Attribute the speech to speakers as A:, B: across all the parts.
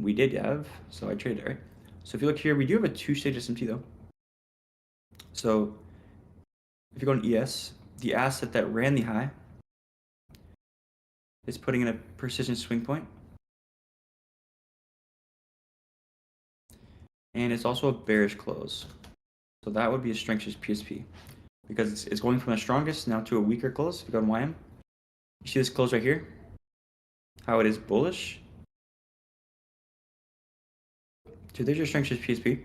A: we did have, so I traded it, right? So if you look here, we do have a two-stage SMT though. So if you go on ES, the asset that ran the high is putting in a precision swing point. And it's also a bearish close. So that would be a strength PSP because it's going from the strongest now to a weaker close. If you go on YM, you see this close right here, how it is bullish. So there's your strength PSP.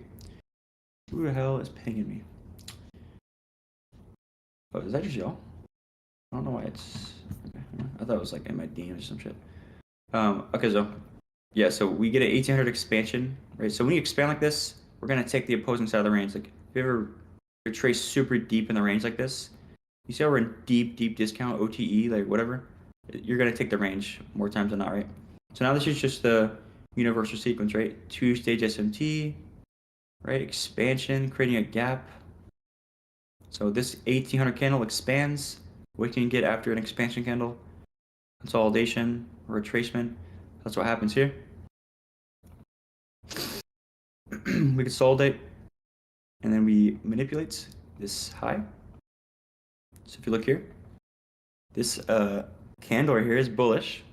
A: Who the hell is pinging me? Oh, is that just y'all? I don't know why it's... Okay. I thought it was like in my DMs or some shit. Okay, so... Yeah, so we get an 1800 expansion, right? So when you expand like this, we're going to take the opposing side of the range. Like, if you ever trace super deep in the range like this, you see how we're in deep discount, OTE, like whatever? You're going to take the range more times than not, right? So now this is just the universal sequence, right? Two-stage SMT, right? Expansion, creating a gap. So this 1800 candle expands. What can you get after an expansion candle? Consolidation, retracement. That's what happens here. We consolidate, and then we manipulate this high. So if you look here, this candle right here is bullish.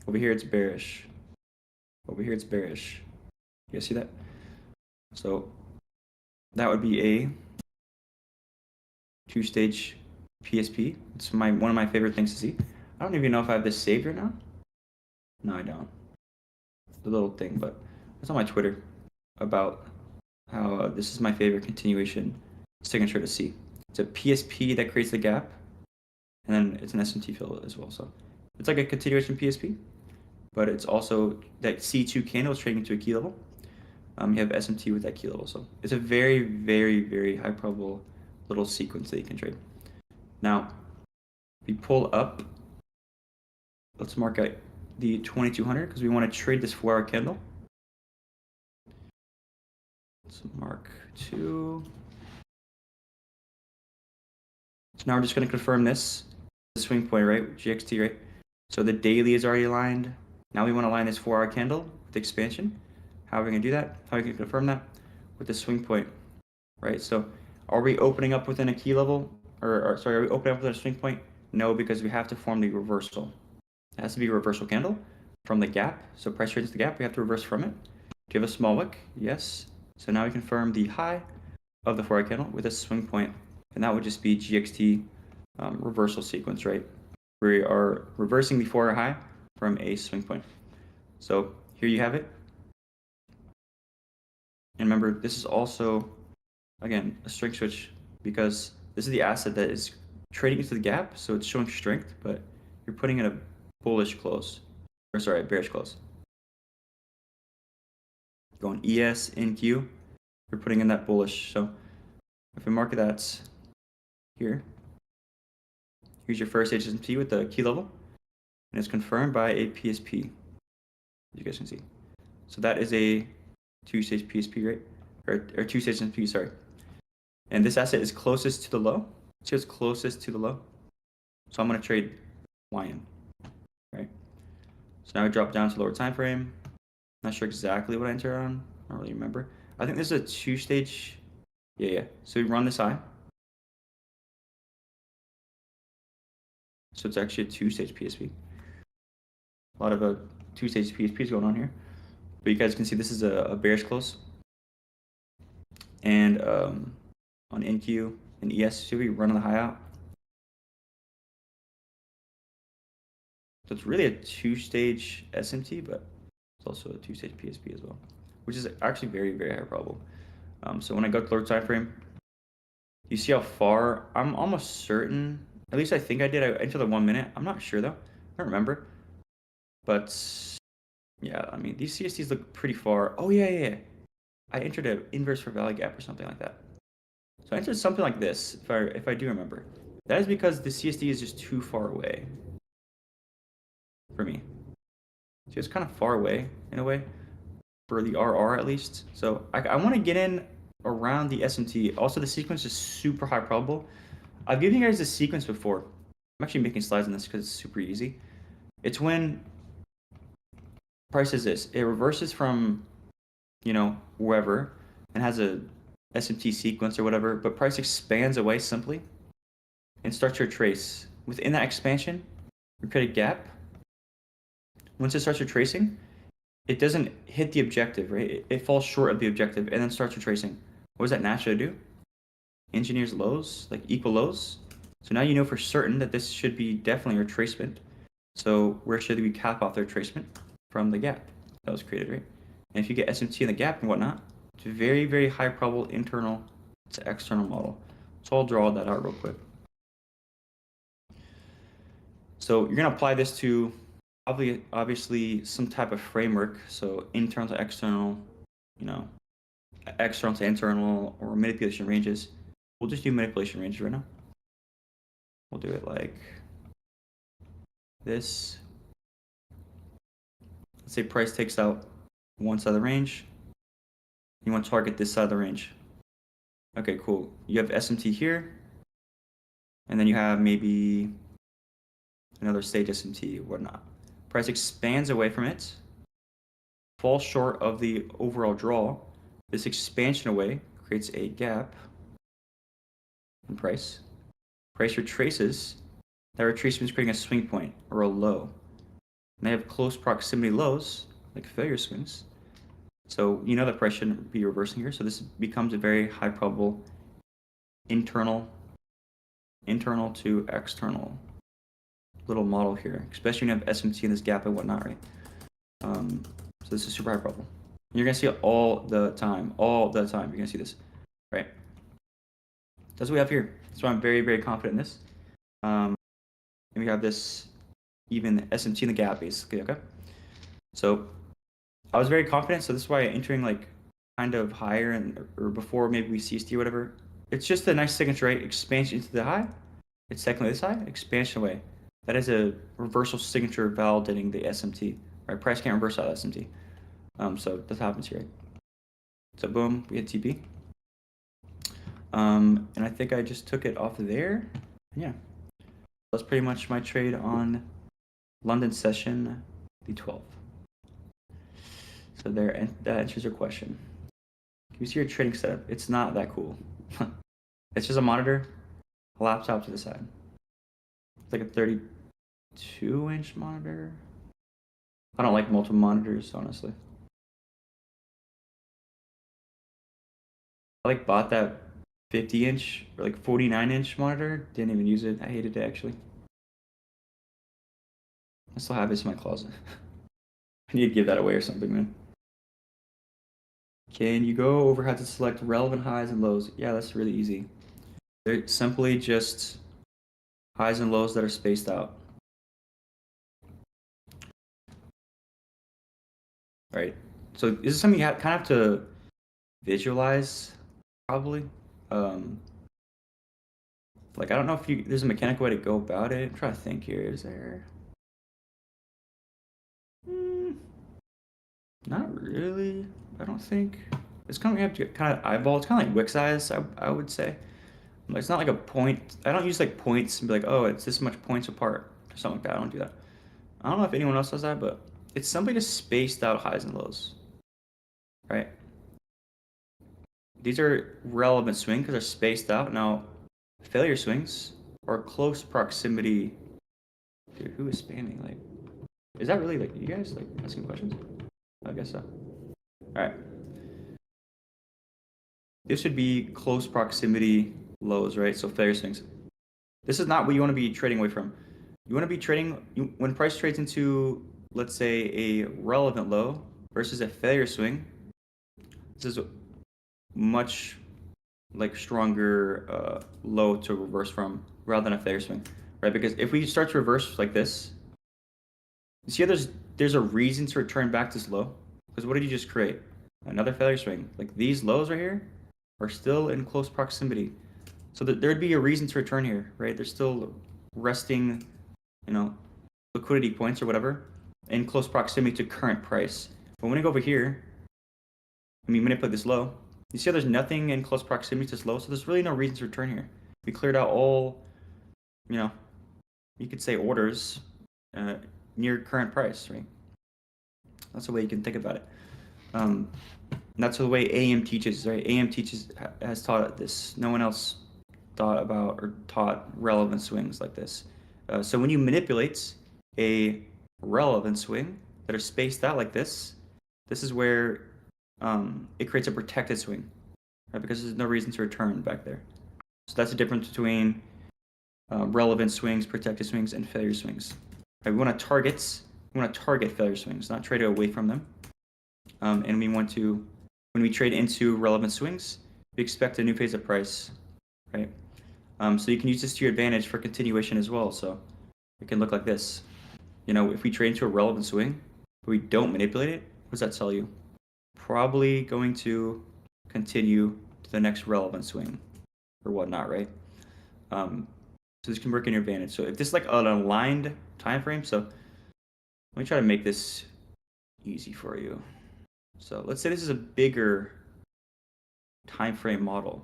A: Over here it's bearish. Over here it's bearish. You guys see that? So that would be a two-stage PSP. It's one of my favorite things to see. I don't even know if I have this saved right now. No, I don't. The little thing, but it's on my Twitter about how this is my favorite continuation signature to see. It's a PSP that creates the gap, and then it's an SMT fill as well. So it's like a continuation PSP, but it's also that C2 candle is trading to a key level. You have SMT with that key level. So it's a very high probable little sequence that you can trade. Now, we pull up. Let's mark out the 2200 because we want to trade this 4-hour candle. Let's mark 2. So now we're just going to confirm this, the swing point, right? GXT, right? So the daily is already aligned. Now we want to align this 4-hour candle with expansion. How are we going to do that? How are we going to confirm that? With the swing point, right? So are we opening up within a key level? Or sorry, are we opening up within a swing point? No, because we have to form the reversal. It has to be a reversal candle from the gap. So price trades the gap, we have to reverse from it. Give a small wick, yes. So now we confirm the high of the 4-hour candle with a swing point, and that would just be GXT reversal sequence, right? We are reversing the 4-hour high from a swing point. So here you have it. And remember, this is also, again, a strength switch because this is the asset that is trading into the gap, so it's showing strength, but you're putting in a bullish close, or sorry, a bearish close. Going ES, NQ, you're putting in that bullish. So if we mark that here, here's your first HSMT with the key level, and it's confirmed by a PSP, as you guys can see. So that is a two-stage PSP, right? Or two-stage SMP, sorry. And this asset is closest to the low. See, it's closest to the low. So I'm going to trade YN, right? So now I drop down to lower time frame. Not sure exactly what I entered on. I don't really remember. I think this is a two-stage. Yeah. So we run this high. So it's actually a two-stage PSP. A lot of two-stage PSPs going on here. But you guys can see this is a bearish close. And on NQ and ES, see we run the high out. So it's really a two-stage SMT, but it's also a two-stage PSP as well, which is actually very high probable. So when I go to lower time frame, you see how far? I'm almost certain, at least I think I did. I entered the 1 minute. I'm not sure though. I don't remember. But yeah, I mean, these CSTs look pretty far. Oh yeah. I entered an inverse for value gap or something like that. So I entered something like this, if I do remember. That is because the CST is just too far away for me. So it's kind of far away in a way for the RR at least. So I want to get in around the SMT. Also, the sequence is super high probable. I've given you guys the sequence before. I'm actually making slides on this because it's super easy. It's when price is this. It reverses from, wherever and has a SMT sequence or whatever, but price expands away simply and starts your trace. Within that expansion, we create a gap. Once it starts retracing, it doesn't hit the objective, right? It falls short of the objective and then starts retracing. What does that naturally do? Engineers lows, like equal lows. So now you know for certain that this should be definitely a retracement. So where should we cap off the retracement? From the gap that was created, right? And if you get SMT in the gap and whatnot, it's a very, very high probable internal to external model. So I'll draw that out real quick. So you're going to apply this to obviously some type of framework. So internal to external, external to internal, or manipulation ranges. We'll just do manipulation ranges right now. We'll do it like this. Let's say price takes out one side of the range. You want to target this side of the range. Okay, cool. You have SMT here, and then you have maybe another stage SMT, whatnot. Price expands away from it, falls short of the overall draw. This expansion away creates a gap in price. Price retraces. That retracement is creating a swing point or a low. And they have close proximity lows, like failure swings. So you know that price shouldn't be reversing here. So this becomes a very high probable internal to external little model here, especially when you have SMT in this gap and whatnot, right? So this is super high probable. You're gonna see it all the time. You're gonna see this, right? That's what we have here. That's why I'm very, very confident in this. And we have this even SMT in the gap, basically, okay? So I was very confident, so this is why entering like kind of higher or before maybe we CST or whatever. It's just a nice signature, right? Expansion into the high. It's technically this high, expansion away. That is a reversal signature validating the SMT, right? Price can't reverse out of SMT. So that happens here. So boom, we hit TP. And I think I just took it off of there. Yeah. That's pretty much my trade on London session, the 12th. So there, that answers your question. Can you see your trading setup? It's not that cool. It's just a monitor, a laptop to the side. It's like a 32-inch monitor. I don't like multiple monitors, honestly. I like bought that 50-inch or like 49-inch monitor. Didn't even use it. I hated it actually. I still have this in my closet. I need to give that away or something, man. Can you go over how to select relevant highs and lows? Yeah, that's really easy. They're simply just highs and lows that are spaced out. Right. So this is something you kind of have to visualize, probably. Like, I don't know if there's a mechanical way to go about it. I'm trying to think here. Is there? Not really. I don't think. It's kind of, you have to kind of eyeball. It's kind of like wick size, I would say. Like, it's not like a point. I don't use like points and be like, oh, it's this much points apart or something like that. I don't do that. I don't know if anyone else does that, but it's simply just spaced out highs and lows, right? These are relevant swings because they're spaced out. Now, failure swings are close proximity. Dude, who is spamming? Like, is that really like you guys like asking questions? I guess so. All right. This would be close proximity lows, right? So failure swings. This is not what you want to be trading away from. You want to be trading when price trades into, let's say, a relevant low versus a failure swing. This is a much like stronger low to reverse from rather than a failure swing, right? Because if we start to reverse like this, you see how there's a reason to return back to this low. Because what did you just create? Another failure swing. Like these lows right here are still in close proximity. So there'd be a reason to return here, right? They're still resting, liquidity points or whatever in close proximity to current price. But when I go over here, manipulate this low, you see how there's nothing in close proximity to this low, so there's really no reason to return here. We cleared out all, you could say orders near current price, right? That's the way you can think about it. And that's the way AM teaches, right? AM has taught this. No one else thought about or taught relevant swings like this. So when you manipulate a relevant swing that are spaced out like this is where it creates a protected swing, right? Because there's no reason to return back there. So that's the difference between relevant swings, protected swings, and failure swings. Right? We want to target failure swings, not trade away from them. And we want to, when we trade into relevant swings, we expect a new phase of price, right? So you can use this to your advantage for continuation as well. So it can look like this. If we trade into a relevant swing, but we don't manipulate it, what does that tell you? Probably going to continue to the next relevant swing or whatnot, right? So this can work in your advantage. So if this is like an aligned time frame, so let me try to make this easy for you. So let's say this is a bigger time frame model.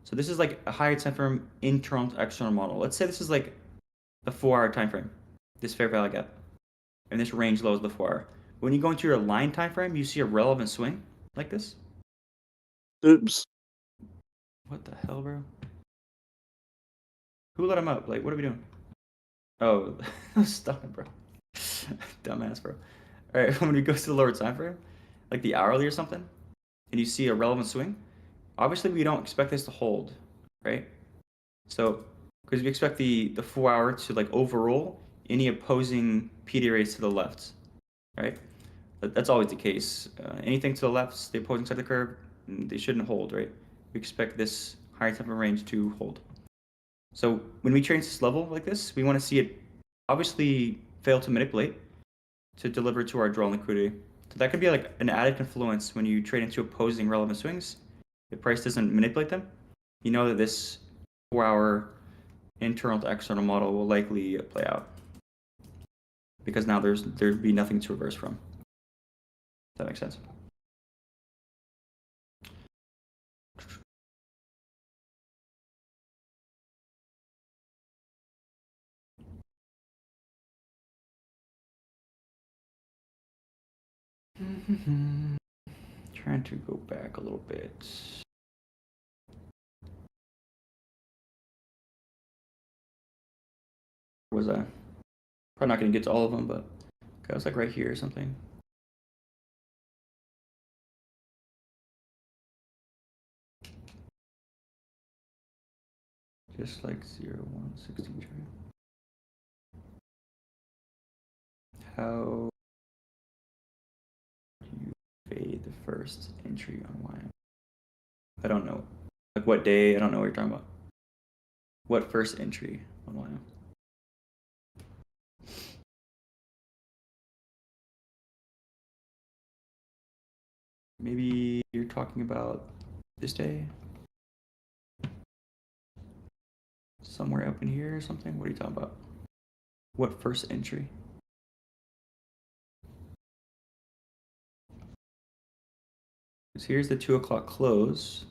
A: So this is like a higher time frame internal to external model. Let's say this is like the 4-hour time frame, this fair value gap, and this range low is the 4-hour. When you go into your line time frame, you see a relevant swing like this.
B: Oops.
A: What the hell, bro? Who let him up? Like, what are we doing? Oh, stop it, bro. Dumbass, bro. All right, when we go to the lower time frame, like the hourly or something, and you see a relevant swing, obviously we don't expect this to hold, right? So, because we expect the 4-hour to like overrule any opposing PD rates to the left, right? That's always the case. Anything to the left, the opposing side of the curve, they shouldn't hold, right? We expect this higher time frame range to hold. So when we trade this level like this, we want to see it obviously fail to manipulate to deliver to our draw liquidity. So that could be like an added influence when you trade into opposing relevant swings. If price doesn't manipulate them, you know that this 4-hour internal to external model will likely play out because now there'd be nothing to reverse from. Does that make sense? Trying to go back a little bit. Where was I? Probably not going to get to all of them, but I was like right here or something. Just like 0.163. How do you fade the first entry on YM? I don't know. Like what day? I don't know what you're talking about. What first entry on YM? Maybe you're talking about this day? Somewhere up in here or something? What are you talking about? What first entry? Because here's the 2 o'clock close.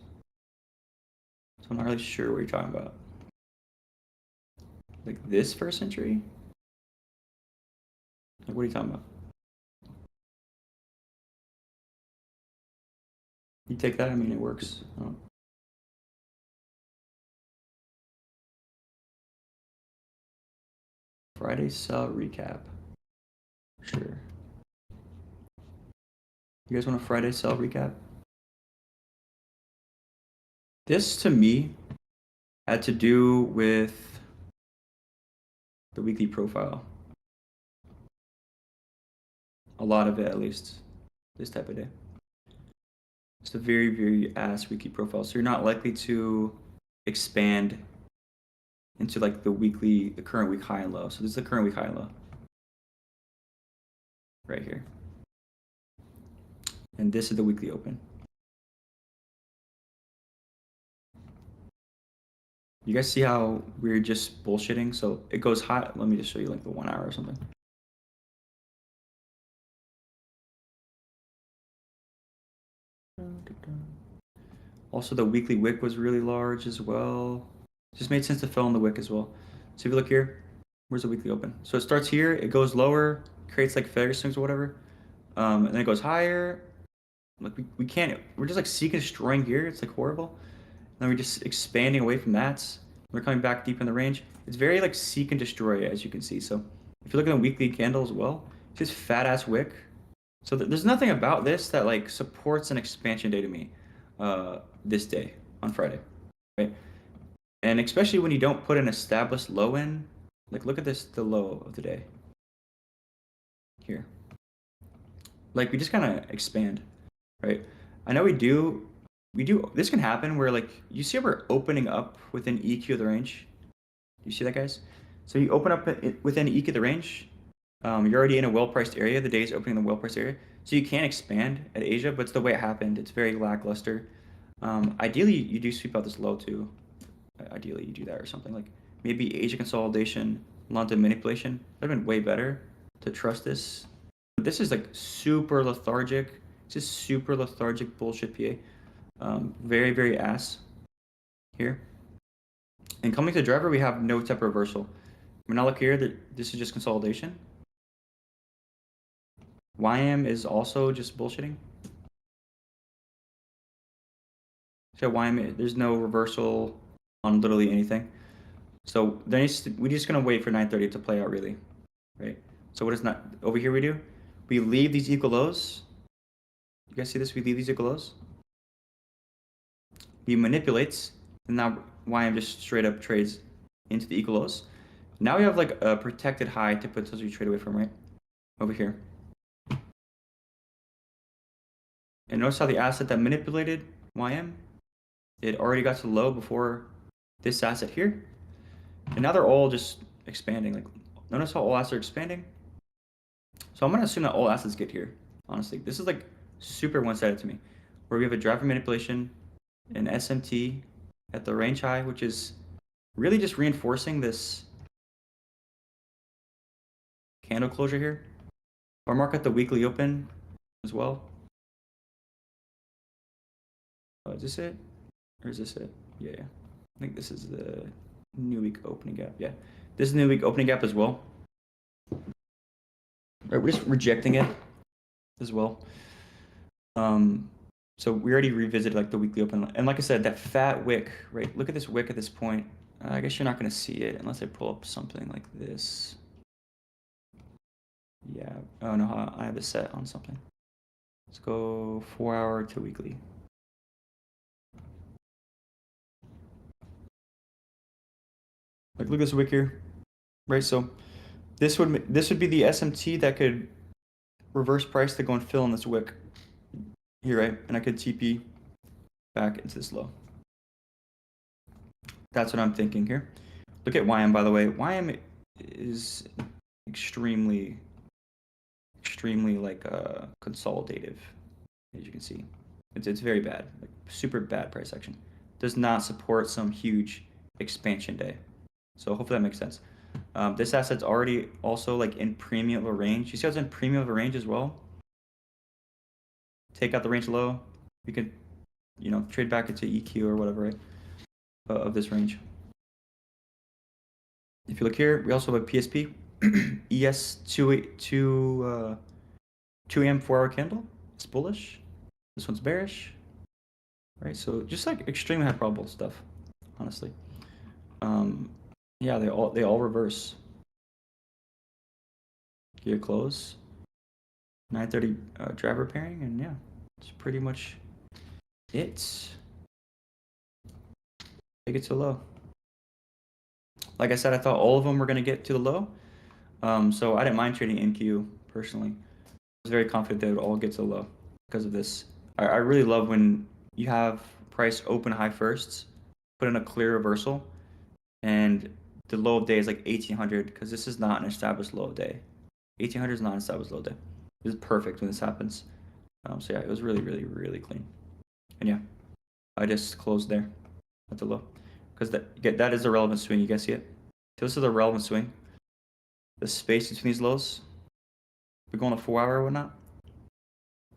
A: So I'm not really sure what you're talking about. Like this first entry? Like what are you talking about? You take that, I mean it works. Oh. Friday sell recap. Sure. You guys want a Friday sell recap? This to me had to do with the weekly profile. A lot of it, at least, this type of day. It's a very, very ass weekly profile. So you're not likely to expand into like the current week high and low. So this is the current week high and low. Right here. And this is the weekly open. You guys see how we're just bullshitting? So it goes high. Let me just show you like the 1 hour or something. Also, the weekly wick was really large as well. Just made sense to fill in the wick as well. So if you look here, where's the weekly open? So it starts here, it goes lower, creates like failure swings or whatever. And then it goes higher. Like we can't, we're just like seeking destroying here. It's like horrible. And then we're just expanding away from that. We're coming back deep in the range. It's very like seek and destroy, as you can see. So if you look at the weekly candle as well, it's just fat ass wick. So there's nothing about this that like supports an expansion day to me this day on Friday, right? And especially when you don't put an established low in, like look at this, the low of the day here. Like we just kind of expand, right? I know we do, this can happen where like, you see we're opening up within EQ of the range. You see that, guys? So you open up within EQ of the range, you're already in a well-priced area. The day is opening in the well-priced area. So you can expand at Asia, but it's the way it happened. It's very lackluster. Ideally, you do sweep out this low too. Ideally, you do that or something. Like maybe Asia consolidation, London manipulation. That would have been way better to trust this. But this is like super lethargic. It's just super lethargic bullshit PA. Very, very ass here. And coming to driver, we have no type of reversal. When I look here, this is just consolidation. YM is also just bullshitting. So YM, there's no reversal on literally anything. So then we're just gonna wait for 930 to play out really, right? So what is not over here we do? We leave these equal lows. You guys see this? We leave these equal lows. We manipulates, and now YM just straight up trades into the equal lows. Now we have like a protected high to potentially trade away from, right? Over here. And notice how the asset that manipulated YM, it already got to low before this asset here. And now they're all just expanding. Like, notice how all assets are expanding? So I'm going to assume that all assets get here, honestly. This is like super one-sided to me, where we have a driver manipulation, an SMT at the range high, which is really just reinforcing this candle closure here. Or mark at the weekly open as well. Oh, is this it? Or is this it? Yeah. I think this is the new week opening gap. Yeah. This is the new week opening gap as well. Right, we're just rejecting it as well. So we already revisited like the weekly open. And like I said, that fat wick, right? Look at this wick at this point. I guess you're not going to see it unless I pull up something like this. Yeah. Oh, no, I have it set on something. Let's go 4 hour to weekly. Like, look at this wick here, right? So this would be the SMT that could reverse price to go and fill in this wick here, right? And I could TP back into this low. That's what I'm thinking here. Look at YM, by the way. YM is extremely like consolidative, as you can see. It's very bad, like super bad price action. Does not support some huge expansion day. So hopefully that makes sense. This asset's already also like in premium of a range. You see how it's in premium of a range as well? Take out the range low. We could, you know, trade back into EQ or whatever, right? Of this range. If you look here, we also have a PSP, ES 2 AM 4 hour candle. It's bullish. This one's bearish, right? So just like extremely high probable stuff, honestly. Yeah, they all reverse. Here close. 930 driver pairing, and yeah, it's pretty much it. Take it to low. Like I said, I thought all of them were going to get to the low. So I didn't mind trading NQ personally. I was very confident they would all get to the low because of this. I really love when you have price open high firsts, put in a clear reversal, and the low of day is like 1800 because this is not an established low of day. 1800 is not an established low of day. This is perfect when this happens. So yeah, it was really, really, really clean. And yeah, I just closed there at the low because that is the relevant swing. You guys see it? So this is the relevant swing. The space between these lows. We go on the 4 hour or whatnot.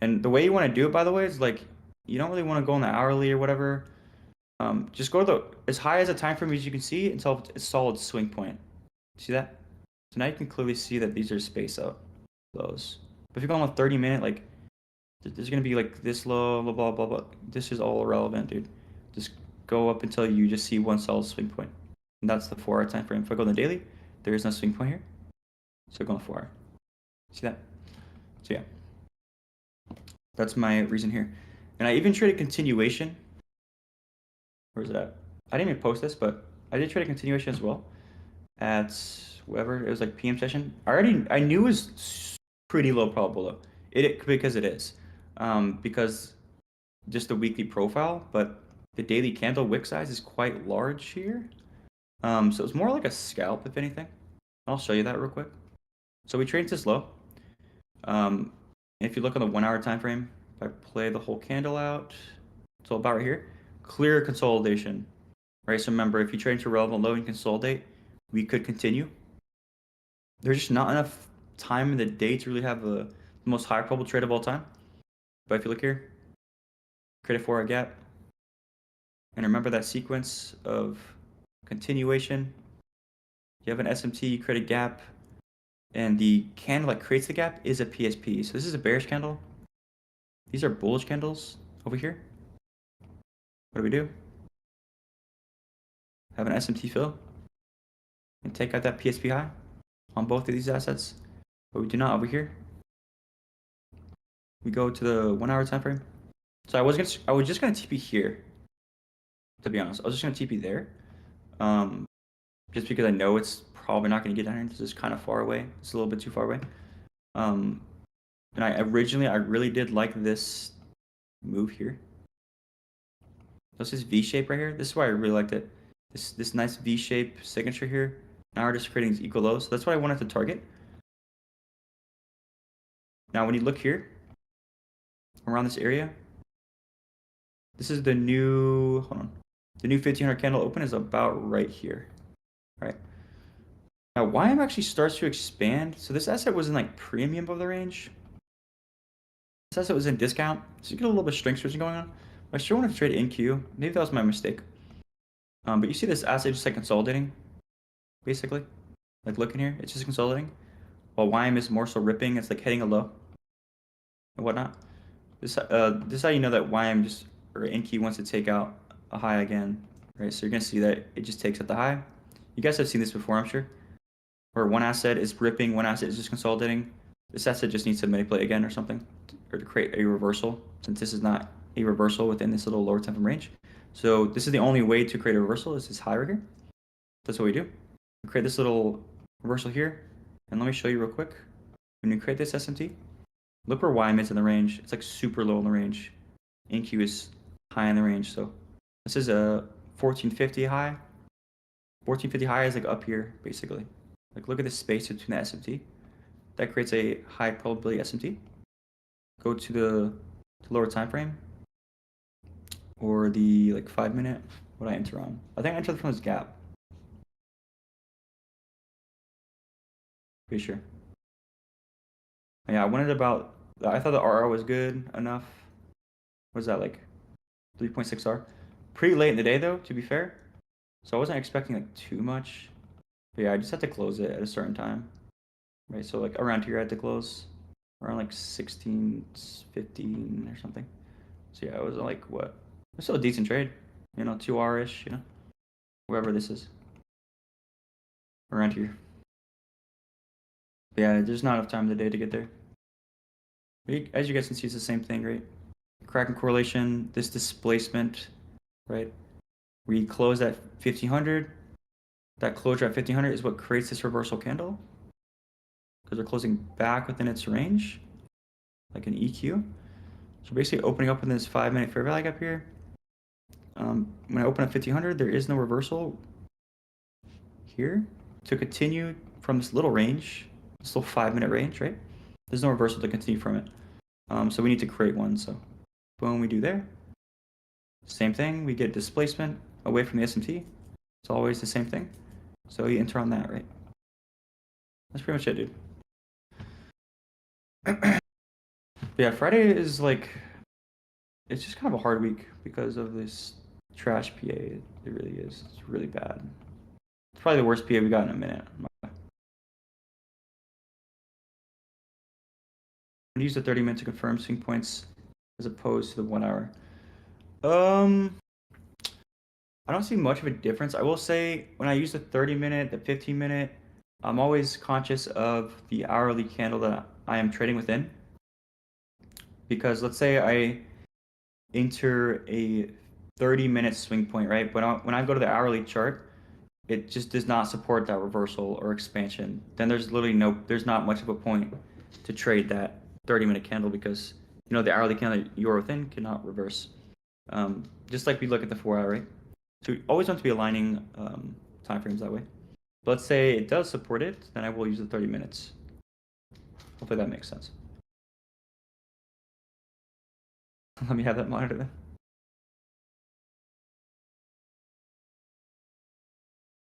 A: And the way you want to do it, by the way, is like you don't really want to go on the hourly or whatever. Just go to as high as a time frame as you can see until it's a solid swing point. See that? So now you can clearly see that these are space out lows. But if you go on a 30-minute, like, there's gonna be like this low, blah, blah, blah, blah. This is all irrelevant, dude. Just go up until you just see one solid swing point. And that's the 4-hour time frame. If I go on the daily, there is no swing point here. So go on the 4-hour. See that? So yeah. That's my reason here. And I even traded continuation. Where's it at? I didn't even post this, but I did trade a continuation as well at whatever. It was like PM session. I knew it was pretty low probable though. Because it is. Because just the weekly profile, but the daily candle wick size is quite large here. So it's more like a scalp, if anything. I'll show you that real quick. So we traded this low. If you look on the 1-hour time frame, if I play the whole candle out, so about right here, clear consolidation, right? So remember, if you trade into relevant low and consolidate, we could continue. There's just not enough time in the day to really have the most high probable trade of all time. But if you look here, create a 4-hour gap, and remember that sequence of continuation. You have an SMT, you create a gap, and the candle that creates the gap is a PSP. So this is a bearish candle. These are bullish candles over here. What do? Have an SMT fill and take out that PSP high on both of these assets, but we do not over here. We go to the 1-hour time frame. So I was just gonna TP here, to be honest. I was just gonna TP there, just because I know it's probably not gonna get down here. This is kind of far away. It's a little bit too far away. And I really did like this move here. This is V shape right here. This is why I really liked it. This nice V shape signature here. Now we're just creating these equal lows. So that's what I wanted to target. Now when you look here, around this area, this is the new, the new 1500 candle open is about right here, right? Now YM actually starts to expand. So this asset was in like premium of the range. This asset was in discount. So you get a little bit of strength switching going on. I sure wanted to trade NQ. Maybe that was my mistake. But you see this asset just like consolidating, basically. Like looking here, it's just consolidating. While YM is more so ripping, it's like hitting a low and whatnot. This is how you know that YM or NQ wants to take out a high again, right? So you're gonna see that it just takes out the high. You guys have seen this before, I'm sure. Where one asset is ripping, one asset is just consolidating. This asset just needs to manipulate again or something, or to create a reversal, since this is not a reversal within this little lower time frame range. So this is the only way to create a reversal is this high right here. That's what we do. We create this little reversal here. And let me show you real quick. When you create this SMT, look where YM is in the range. It's like super low in the range. NQ is high in the range. So this is a 1450 high. 1450 high is like up here, basically. Like look at the space between the SMT. That creates a high probability SMT. Go to the lower time frame. Or the like 5-minute. What I enter on? I think I entered from this gap. Pretty sure. Yeah, I wanted about. I thought the RR was good enough. What is that like? 3.6 R. Pretty late in the day though, to be fair. So I wasn't expecting like too much. But yeah, I just had to close it at a certain time. Right, so like around here I had to close. Around like 16:15 or something. So yeah, it was like what? It's still a decent trade. 2R-ish, wherever this is. Around here. But yeah, there's not enough time in the day to get there. But as you guys can see, it's the same thing, right? Kraken correlation, this displacement, right? We close at 1500. That closure at 1500 is what creates this reversal candle because we're closing back within its range, like an EQ. So basically opening up in this 5-minute fair value gap here. When I open at 1500, there is no reversal here to continue from this little range, this little 5-minute range, right? There's no reversal to continue from it. So we need to create one. So boom, we do there. Same thing, we get displacement away from the SMT. It's always the same thing. So you enter on that, right? That's pretty much it, dude. Yeah, Friday is like, it's just kind of a hard week because of this trash PA. It really is. It's really bad. It's probably the worst PA we got in a minute. to use the 30-minute to confirm swing points as opposed to the 1 hour. I don't see much of a difference. I will say when I use the 30-minute, the 15-minute, I'm always conscious of the hourly candle that I am trading within. Because let's say I enter a 30-minute swing point, right? But when I go to the hourly chart, it just does not support that reversal or expansion. Then there's not much of a point to trade that 30-minute candle because the hourly candle that you're within cannot reverse. Just like we look at the 4 hour, right? So we always want to be aligning time frames that way. But let's say it does support it, then I will use the 30 minutes. Hopefully that makes sense. Let me have that monitor then.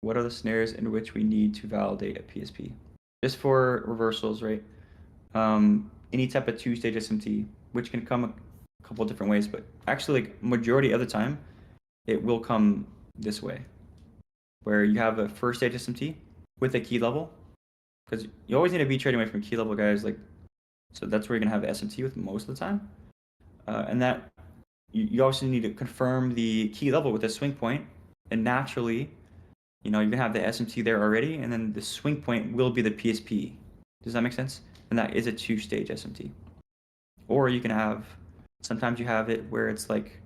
A: What are the scenarios in which we need to validate a PSP? Just for reversals, right? Any type of two-stage SMT, which can come a couple of different ways, but actually, like majority of the time, it will come this way, where you have a first stage SMT with a key level, because you always need to be trading away from key level guys, so that's where you're gonna have SMT with most of the time, and that you also need to confirm the key level with a swing point, and naturally, you're gonna have the SMT there already, and then the swing point will be the PSP. Does that make sense? And that is a two-stage SMT. Or you can have, sometimes you have it where it's like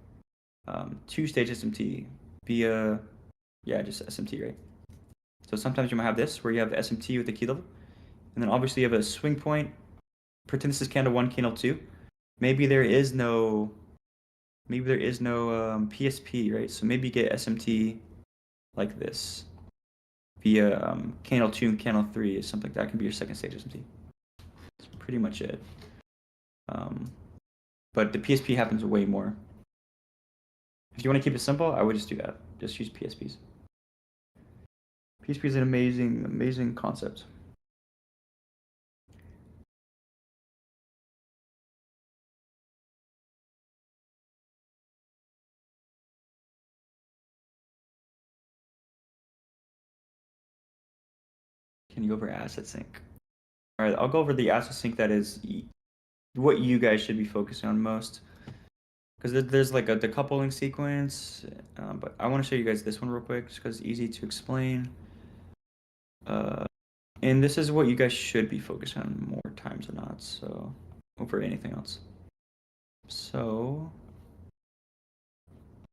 A: two-stage SMT via, just SMT, right? So sometimes you might have this where you have the SMT with the key level, and then obviously you have a swing point. Pretend this is candle 1, candle 2. Maybe there is no PSP, right? So maybe you get SMT like this via candle 2 and candle 3 is something that can be your second stage SMT. That's pretty much it. But the PSP happens way more. If you want to keep it simple, I would just do that. Just use PSPs. PSP is an amazing, amazing concept. Can you go over asset sync? All right, I'll go over the asset sync that is what you guys should be focusing on most. Because there's like a decoupling sequence, but I want to show you guys this one real quick just because it's easy to explain. And this is what you guys should be focusing on more times than not, so over anything else. So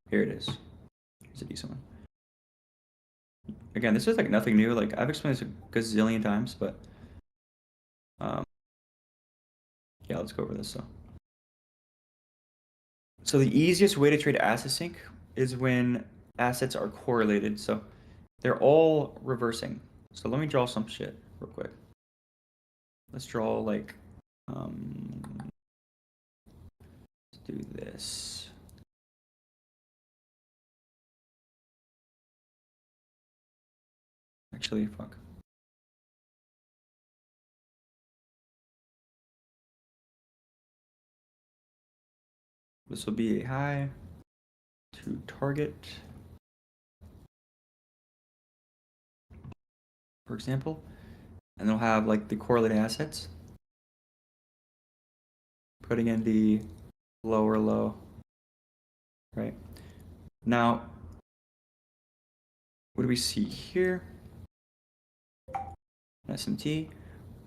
A: here it is. Here's a decent one. Again, this is like nothing new. Like I've explained this a gazillion times, but yeah, let's go over this. So the easiest way to trade asset sync is when assets are correlated. So they're all reversing. So let me draw some shit real quick. Let's draw like, let's do this. Actually, fuck. This will be a high to target, for example, and they'll have like the correlated assets. Putting in the lower low, right? Now, what do we see here? SMT.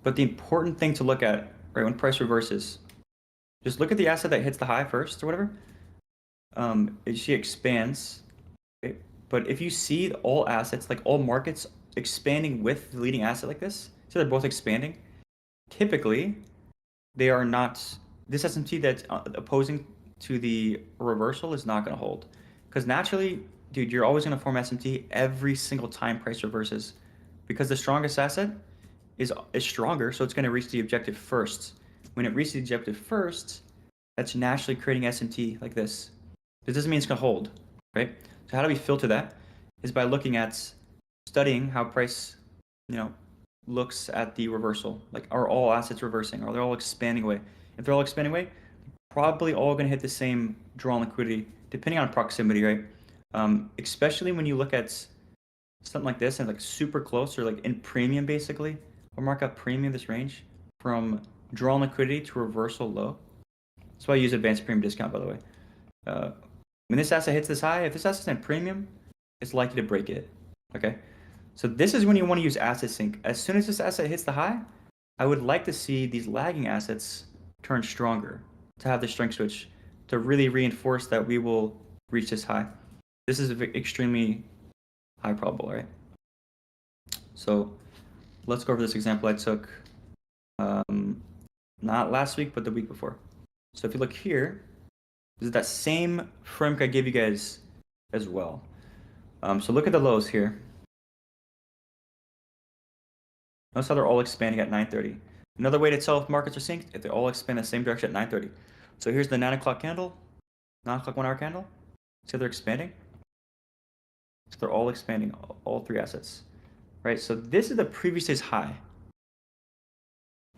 A: But the important thing to look at, right, when price reverses, just look at the asset that hits the high first or whatever. She expands, okay? But if you see all assets, like all markets expanding with the leading asset like this, so they're both expanding, typically they are not, this SMT that's opposing to the reversal is not going to hold. Because naturally, dude, you're always going to form SMT every single time price reverses. Because the strongest asset is stronger, so it's going to reach the objective first. When it reaches the objective first, that's naturally creating SMT like this. This doesn't mean it's going to hold, right? So how do we filter that? Is by looking at studying how price, looks at the reversal. Like, are all assets reversing? Are they all expanding away? If they're all expanding away, probably all going to hit the same draw on liquidity, depending on proximity, right? Especially when you look at something like this and like super close or like in premium, basically, or mark up premium this range from draw on liquidity to reversal low. That's why I use advanced premium discount, by the way. When this asset hits this high, if this asset's in premium, it's likely to break it. Okay, so this is when you want to use asset sync. As soon as this asset hits the high, I would like to see these lagging assets turn stronger, to have the strength switch to really reinforce that we will reach this high. This is extremely high probable, right? So let's go over this example I took not last week, but the week before. So if you look here, this is that same framework I gave you guys as well. So look at the lows here. Notice how they're all expanding at 9:30. Another way to tell if markets are synced, if they all expand the same direction at 9:30. So here's the 9 o'clock candle, 9 o'clock 1 hour candle. See how they're expanding? So they're all expanding, all three assets, right? So this is the previous day's high.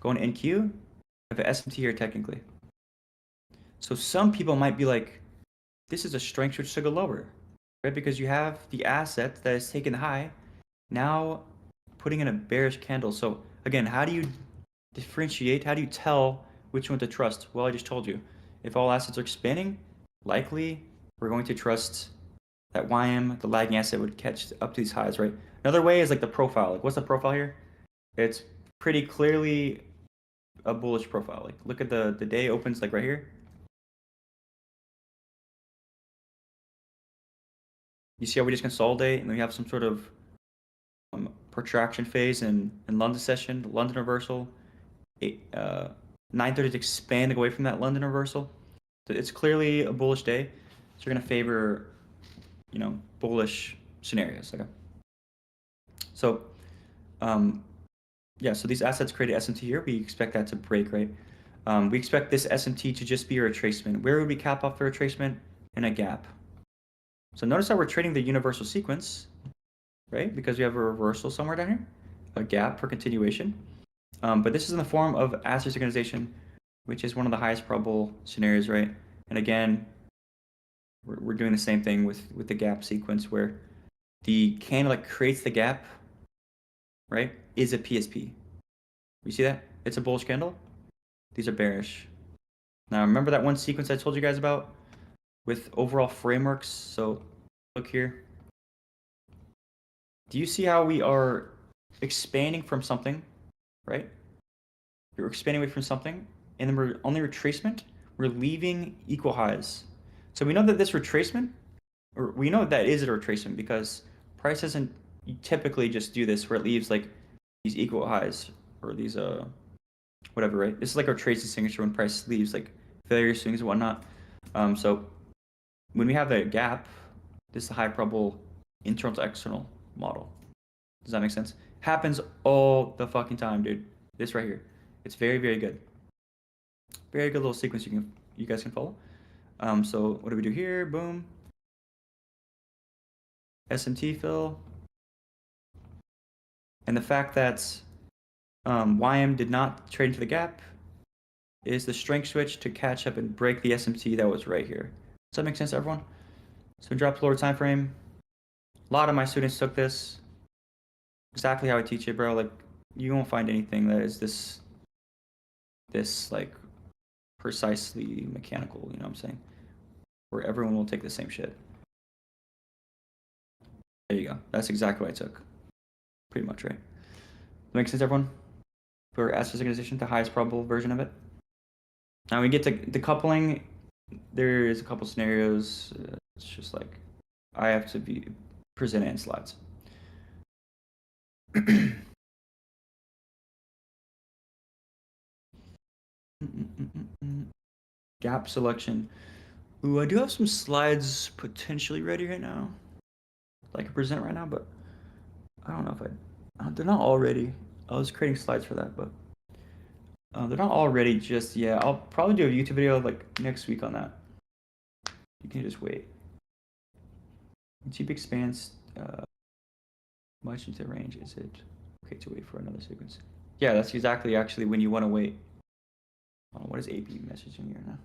A: Going to NQ, I have an SMT here technically. So some people might be like, this is a strength switch to go lower, right? Because you have the asset that is taken high, now putting in a bearish candle. So again, how do you differentiate? How do you tell which one to trust? Well, I just told you. If all assets are expanding, likely we're going to trust that YM, the lagging asset, would catch up to these highs, right? Another way is like the profile. Like, what's the profile here? It's pretty clearly a bullish profile. Like, look at the day opens like right here. You see how we just consolidate and we have some sort of protraction phase in London session, London reversal, 9:30 to expand away from that London reversal. So it's clearly a bullish day. So you're going to favor, bullish scenarios. Okay. So, yeah, so these assets create an SMT here. We expect that to break, right? We expect this SMT to just be a retracement. Where would we cap off the retracement? In a gap. So notice how we're trading the universal sequence, right? Because we have a reversal somewhere down here, a gap for continuation. But this is in the form of asset synchronization, which is one of the highest probable scenarios, right? And again, we're doing the same thing with the gap sequence where the candle that creates the gap, right, is a PSP. You see that? It's a bullish candle. These are bearish. Now remember that one sequence I told you guys about with overall frameworks? So look here. Do you see how we are expanding from something, right? We're expanding away from something, and then we're on the retracement, we're leaving equal highs. So we know that this retracement, or we know that is a retracement because price doesn't typically just do this where it leaves like these equal highs or these whatever, right? This is like our tracing signature when price leaves like failure swings and whatnot. So when we have a gap, this is a high probable internal to external model. Does that make sense? Happens all the fucking time, dude. This right here. It's very, very good. Very good little sequence you guys can follow. So what do we do here? Boom. SMT fill. And the fact that YM did not trade into the gap is the strength switch to catch up and break the SMT that was right here. Does that make sense, everyone? So drop lower time frame. A lot of my students took this. Exactly how I teach it, bro. Like, you won't find anything that is this like precisely mechanical, you know what I'm saying? Where everyone will take the same shit. There you go. That's exactly what I took. Pretty much, right? Make sense, everyone? For asset synchronization, the highest probable version of it. Now we get to the coupling. There is a couple scenarios. It's just like I have to be presented in slides. Gap selection. Ooh, I do have some slides potentially ready right now that I can present right now, but I don't know if they're not all ready. I was creating slides for that, but they're not all ready just yet. I'll probably do a YouTube video like next week on that. You can just wait. Cheap expands much into range. Is it okay to wait for another sequence? Yeah, that's exactly actually when you want to wait. What is AB messaging here now?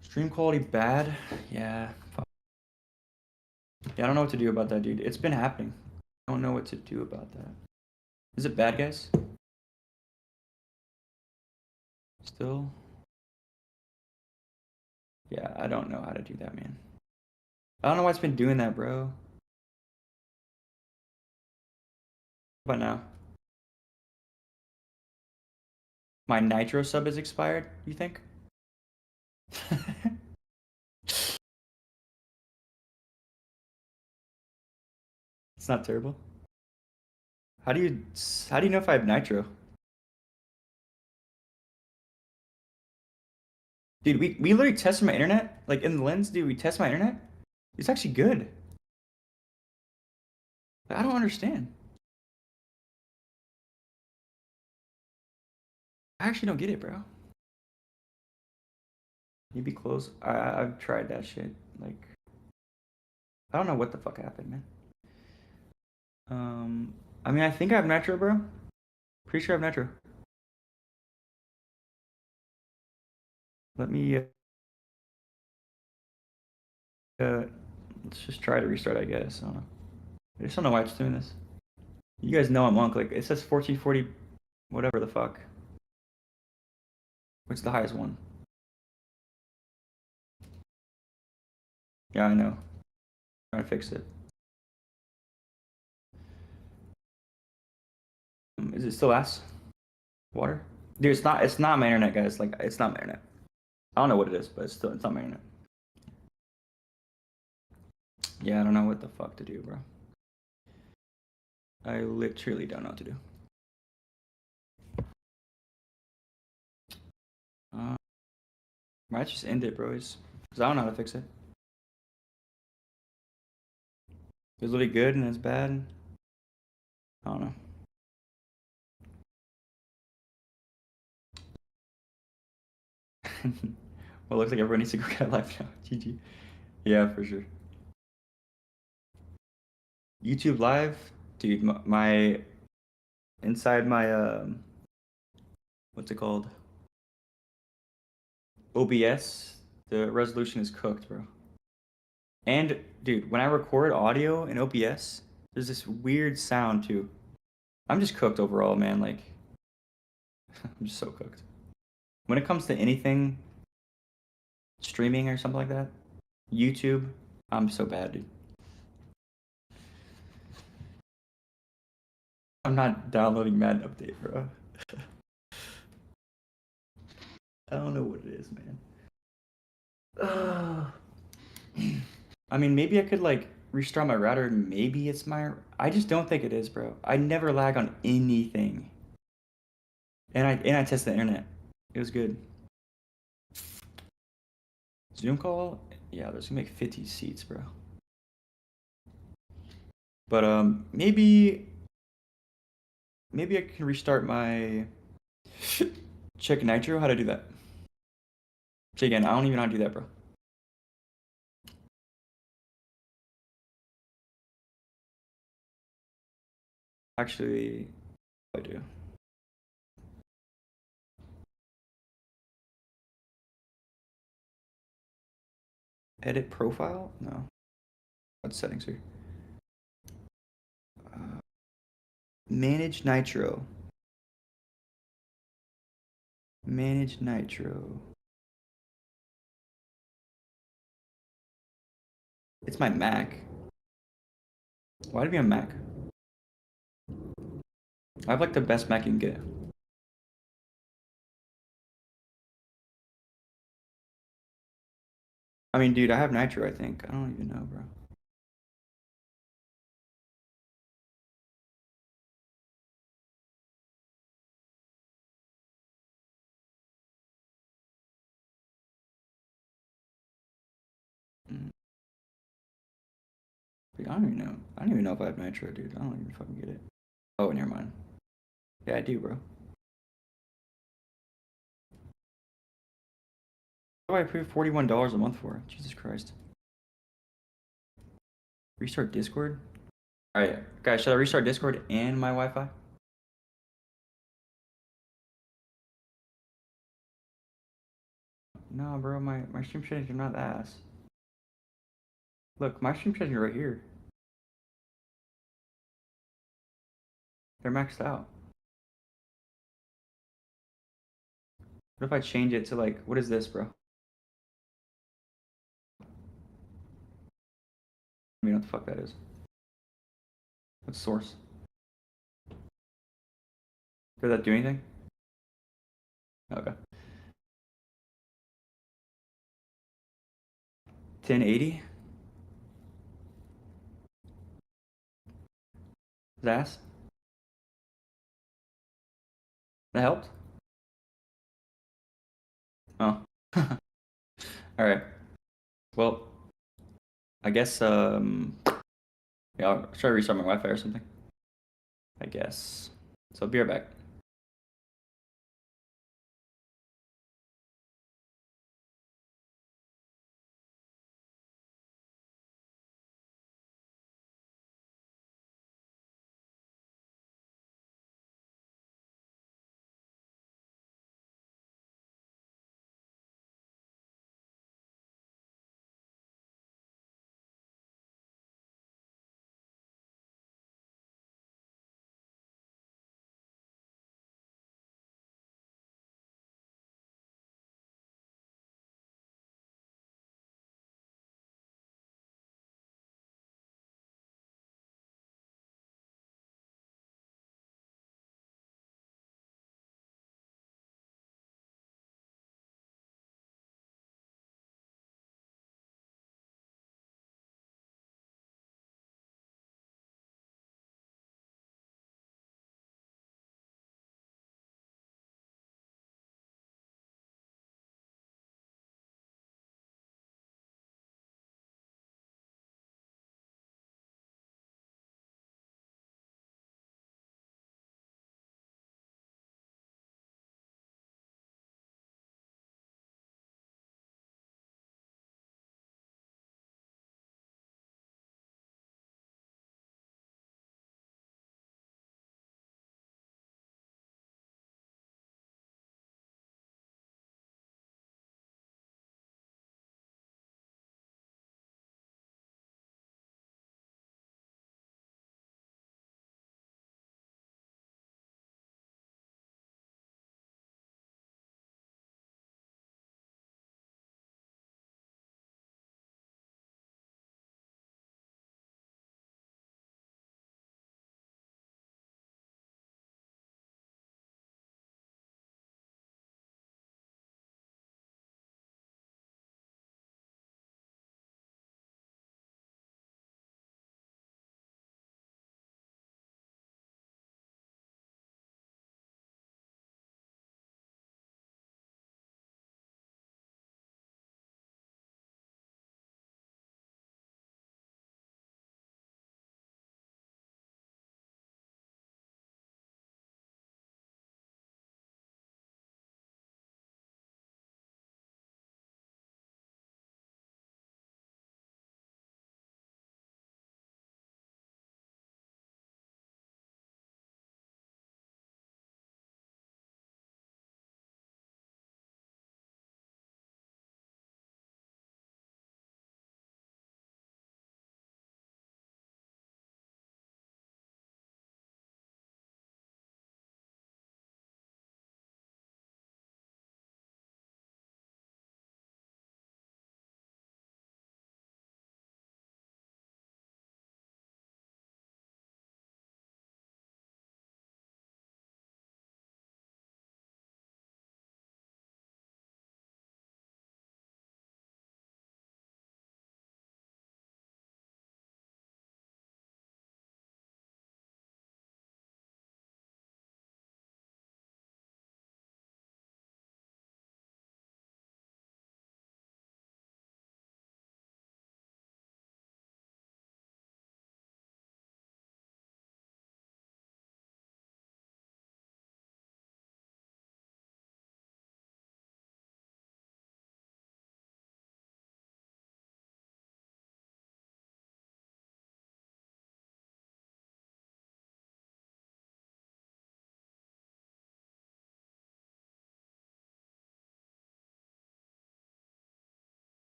A: Stream quality bad? Yeah. Yeah, I don't know what to do about that, dude. It's been happening. I don't know what to do about that. Is it bad, guys? Still? Yeah, I don't know how to do that, man. I don't know why it's been doing that, bro. How about now? My Nitro sub is expired, you think? It's not terrible. How do you know if I have Nitro? Dude, we literally tested my internet. Like in the lens, dude, we test my internet. It's actually good. I don't understand. I actually don't get it, bro. You be close. I've tried that shit. Like, I don't know what the fuck happened, man. I mean, I think I have Nitro, bro. Pretty sure I have Nitro. Let me, let's just try to restart, I guess. I don't know. I just don't know why it's doing this. You guys know I'm Monk. Like, it says 1440, whatever the fuck. What's the highest one? Yeah, I know. Trying to fix it. Is it still ass? Water? Dude, it's not my internet, guys. Like, it's not my internet. I don't know what it is, but it's not my internet. Yeah, I don't know what the fuck to do, bro. I literally don't know what to do. Might just end it, bro. Because I don't know how to fix it. It's literally good and it's bad. I don't know. Well, it looks like everyone needs to go get live now. GG. Yeah, for sure. YouTube live, dude. My inside my what's it called? OBS. The resolution is cooked, bro. And dude, when I record audio in OBS, there's this weird sound too. I'm just cooked overall, man. Like, I'm just so cooked. When it comes to anything streaming or something like that, YouTube, I'm so bad, dude. I'm not downloading Madden Update, bro. I don't know what it is, man. I mean, maybe I could like restart my router. Maybe it's my. I just don't think it is, bro. I never lag on anything. And I tested the internet. It was good. Zoom call. Yeah, there's gonna make 50 seats, bro. But maybe I can restart my check Nitro. How to do that? So again, I don't even know how to do that, bro. Actually, I do. Edit profile? No. What settings here? Manage Nitro. Manage Nitro. It's my Mac. Why do we have Mac? I have like the best Mac you can get. I mean, dude, I have Nitro, I think. I don't even know, bro. Mm. Dude, I don't even know. I don't even know if I have Nitro, dude. I don't even fucking get it. Oh, never mind. Yeah, I do, bro. What do I pay $41 a month for? Jesus Christ. Restart Discord? Alright, guys, should I restart Discord and my Wi-Fi? No, bro, my stream settings are not ass. Look, my stream settings are right here. They're maxed out. What if I change it to like, what is this, bro? I mean, what the fuck that is. What's source? Did that do anything? Okay. 1080? Zas? That helped? Oh. Alright. Well, I guess, yeah, I'll try to restart my Wi-Fi or something. I guess. So I'll be right back.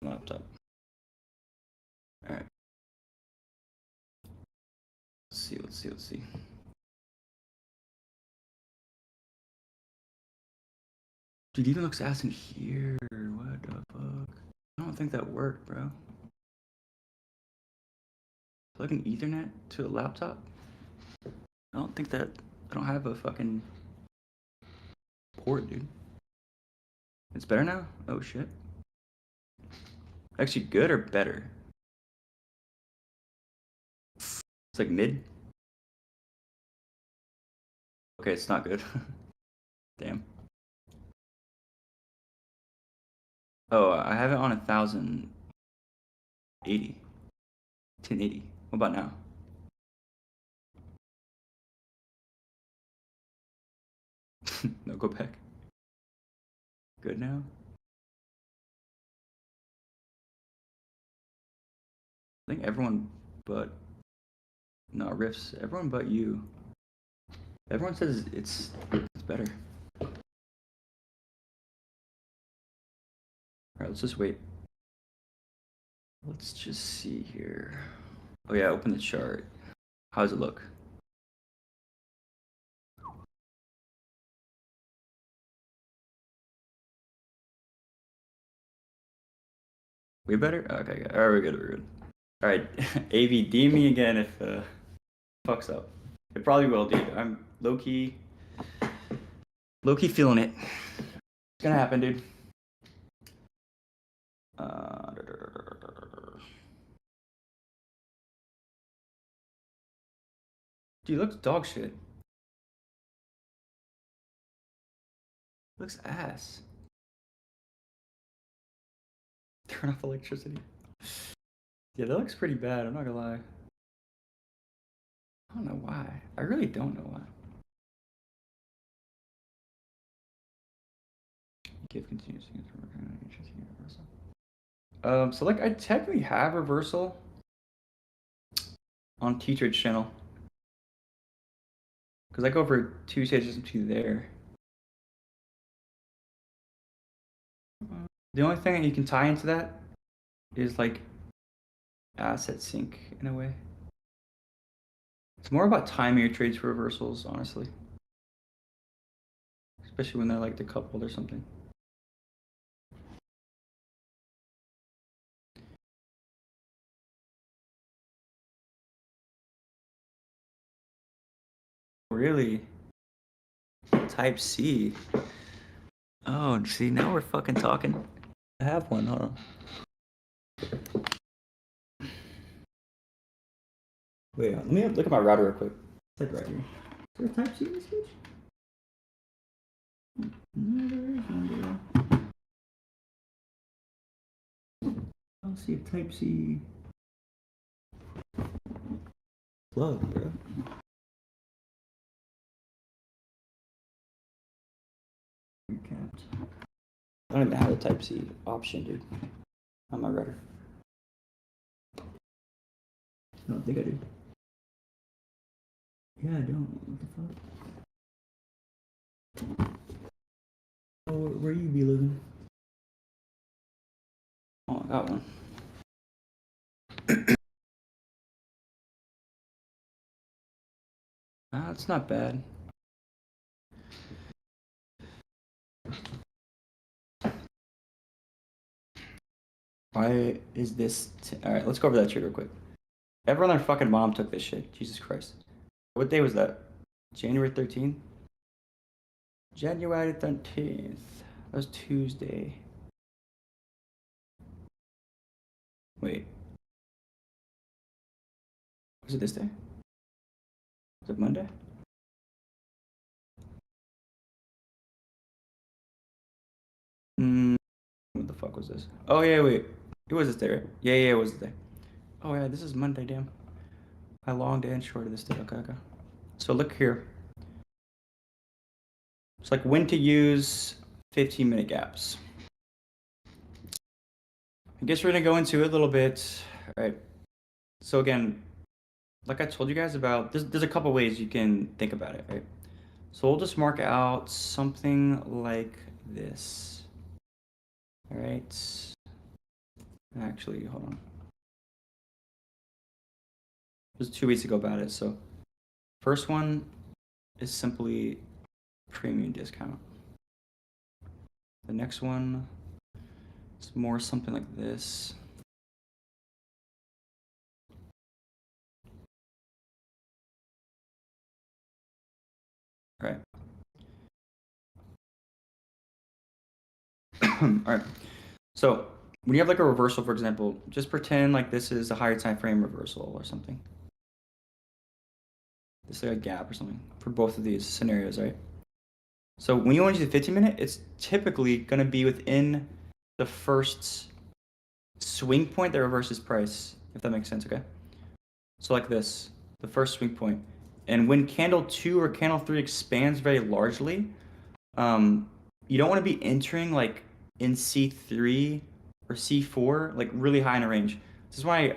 A: laptop. All right. Let's see. Dude, even looks ass in here. What the fuck? I don't think that worked, bro. Plugging Ethernet to a laptop? I don't think that. I don't have a fucking port, dude. It's better now? Oh shit. Actually, good or better? It's like mid. Okay, it's not good. Damn. Oh, I have it on 1080. 1080. What about now? No, go back. Good now? I think everyone but... No, Riffs. Everyone but you. Everyone says it's better. Alright, let's just wait. Let's just see here. Oh yeah, open the chart. How does it look? Way better? Okay, alright, we're good. Alright, AV, DM me again if fucks up. It probably will, dude. I'm low-key feeling it. It's gonna happen, dude. Dude, looks dog shit. Looks ass. Turn off electricity. Yeah, that looks pretty bad, I'm not gonna lie. I don't know why. I really don't know why. Give continuous reversal. So like I technically have reversal on T-Trade's channel. Because I go for 2 stages to there. The only thing that you can tie into that is like asset sync in a way. It's more about timing your trades for reversals, honestly. Especially when they're like decoupled or something. Really? Type C. Oh, see, now we're fucking talking. I have one, hold on. Wait, let me look at my router real quick. It's like right here. Is there a Type C in this bitch? No, there is one, bro. I'll see a Type C plug, bro. Recapped. I don't even have a Type C option, dude, on my router. I don't think I do. Yeah, I don't. What the fuck? Oh, where you be living? Oh, I got one. It's not bad. Why is this? Alright, let's go over that shit real quick. Everyone and their fucking mom took this shit. Jesus Christ. What day was that? January 13th? January 13th. That was Tuesday. Wait. Was it this day? Was it Monday? What the fuck was this? Oh yeah, wait. It was this day, right? Yeah, it was this day. Oh yeah, this is Monday, damn. I longed and shorted this day. Okay. So look here. It's like when to use 15-minute gaps. I guess we're gonna go into it a little bit. All right. So again, like I told you guys about, there's a couple ways you can think about it, right? So we'll just mark out something like this. All right. Actually, hold on. There's 2 ways to go about it. So first one is simply premium discount. The next one is more something like this. All right. All right. So when you have like a reversal, for example, just pretend like this is a higher time frame reversal or something. This is like a gap or something for both of these scenarios, right? So when you want to use the 15-minute, it's typically going to be within the first swing point that reverses price, if that makes sense, okay? So like this, the first swing point. And when candle 2 or candle 3 expands very largely, you don't want to be entering like in C3 or C4, like really high in a range. This is why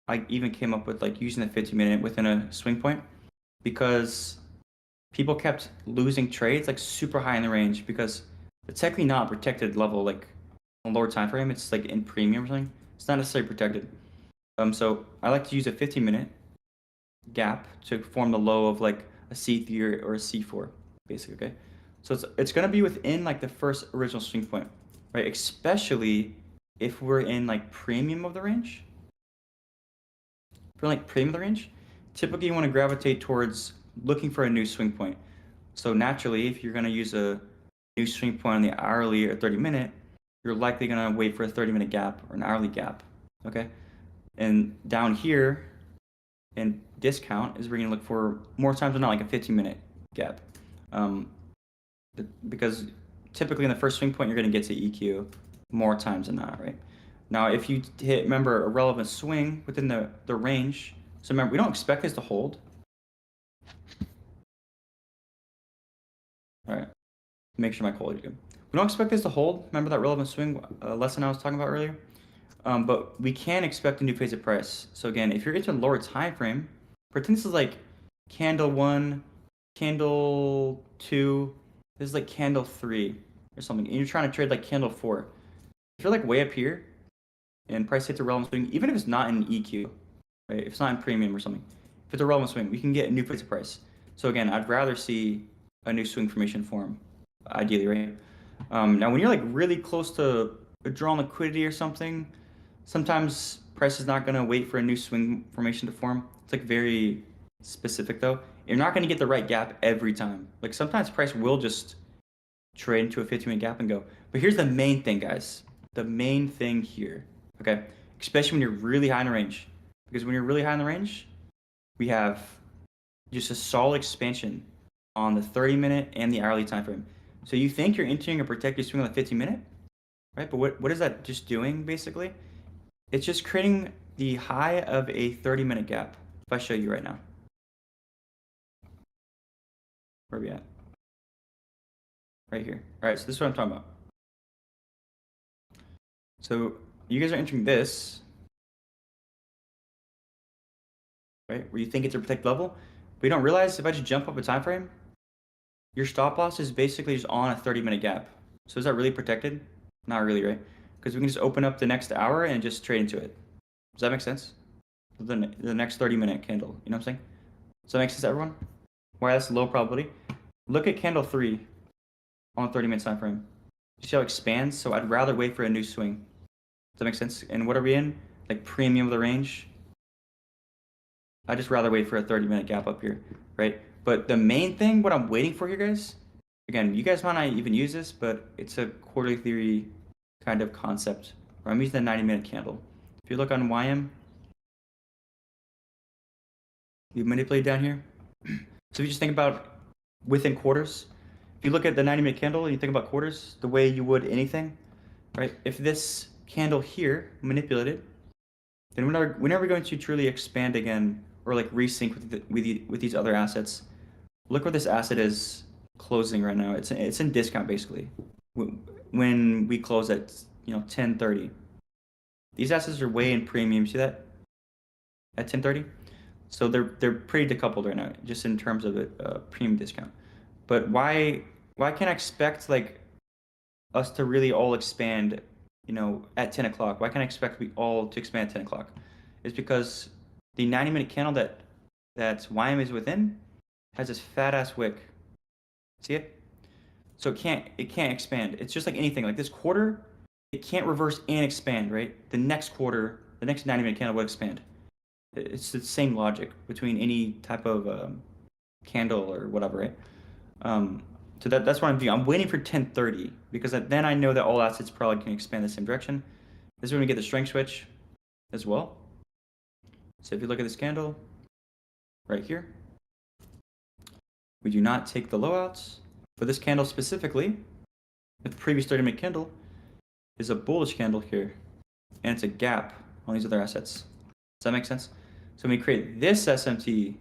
A: I even came up with like using the 15-minute within a swing point, because people kept losing trades like super high in the range because it's technically not a protected level, like on lower time frame. It's like in premium or something. It's not necessarily protected. So I like to use a 15-minute gap to form the low of like a C3 or a C4, basically, okay? So it's gonna be within like the first original swing point, right? Especially if we're in like premium of the range. For like premium of the range, typically you want to gravitate towards looking for a new swing point. So naturally, if you're gonna use a new swing point on the hourly or 30-minute, you're likely gonna wait for a 30-minute gap or an hourly gap, okay? And down here, and discount is we're going to look for more times than not like a 15-minute gap, because typically in the first swing point you're going to get to EQ more times than not, right? Now if you hit, remember, a relevant swing within the range, so remember, we don't expect this to hold. All right, make sure my quality is good. We don't expect this to hold. Remember that relevant swing lesson I was talking about earlier? But we can expect a new phase of price. So again, if you're into a lower time frame, pretend this is like candle 1, candle 2, this is like candle 3 or something, and you're trying to trade like candle 4. If you're like way up here and price hits a relevant swing, even if it's not in EQ, right? If it's not in premium or something, if it's a relevant swing, we can get a new phase of price. So again, I'd rather see a new swing formation form, ideally, right? Now when you're like really close to a draw on liquidity or something, sometimes price is not going to wait for a new swing formation to form. It's like very specific though. You're not going to get the right gap every time. Like sometimes price will just trade into a 15-minute gap and go. But here's the main thing, guys. The main thing here, okay? Especially when you're really high in the range. Because when you're really high in the range, we have just a solid expansion on the 30-minute and the hourly time frame. So you think you're entering a protected swing on the 15-minute, right? But what is that just doing basically? It's just creating the high of a 30-minute gap. If I show you right now. Where are we at? Right here. All right, so this is what I'm talking about. So you guys are entering this, right? Where you think it's a protect level, but you don't realize if I just jump up a time frame, your stop loss is basically just on a 30-minute gap. So is that really protected? Not really, right? Because we can just open up the next hour and just trade into it. Does that make sense? The next 30-minute candle, you know what I'm saying? Does that make sense to everyone? Why that's low probability? Look at candle 3 on a 30-minute time frame. You see how it expands? So I'd rather wait for a new swing. Does that make sense? And what are we in? Like premium of the range? I'd just rather wait for a 30-minute gap up here, right? But the main thing, what I'm waiting for here, guys, again, you guys might not even use this, but it's a quarterly theory kind of concept where I'm using the 90-minute candle. If you look on YM, you manipulate down here. So if you just think about within quarters, if you look at the 90-minute candle and you think about quarters the way you would anything, right? If this candle here manipulated, then we're never going to truly expand again or like resync with these other assets. Look where this asset is closing right now. It's in discount basically. When we close at 10:30, these assets are way in premium. See that at 10:30? So they're pretty decoupled right now, just in terms of a premium discount. But why can't I expect like us to really all expand you know, at 10 o'clock? Why can't I expect we all to expand at 10 o'clock? It's because the 90-minute candle that YM is within has this fat ass wick. See it? So it can't expand. It's just like anything. Like this quarter, it can't reverse and expand, right? The next quarter, the next 90-minute candle will expand. It's the same logic between any type of candle or whatever, right? So that's what I'm doing. I'm waiting for 10:30 because then I know that all assets probably can expand the same direction. This is when we get the strength switch as well. So if you look at this candle right here, we do not take the lowouts. For this candle specifically, the previous 30-minute candle is a bullish candle here, and it's a gap on these other assets. Does that make sense? So when we create this SMT,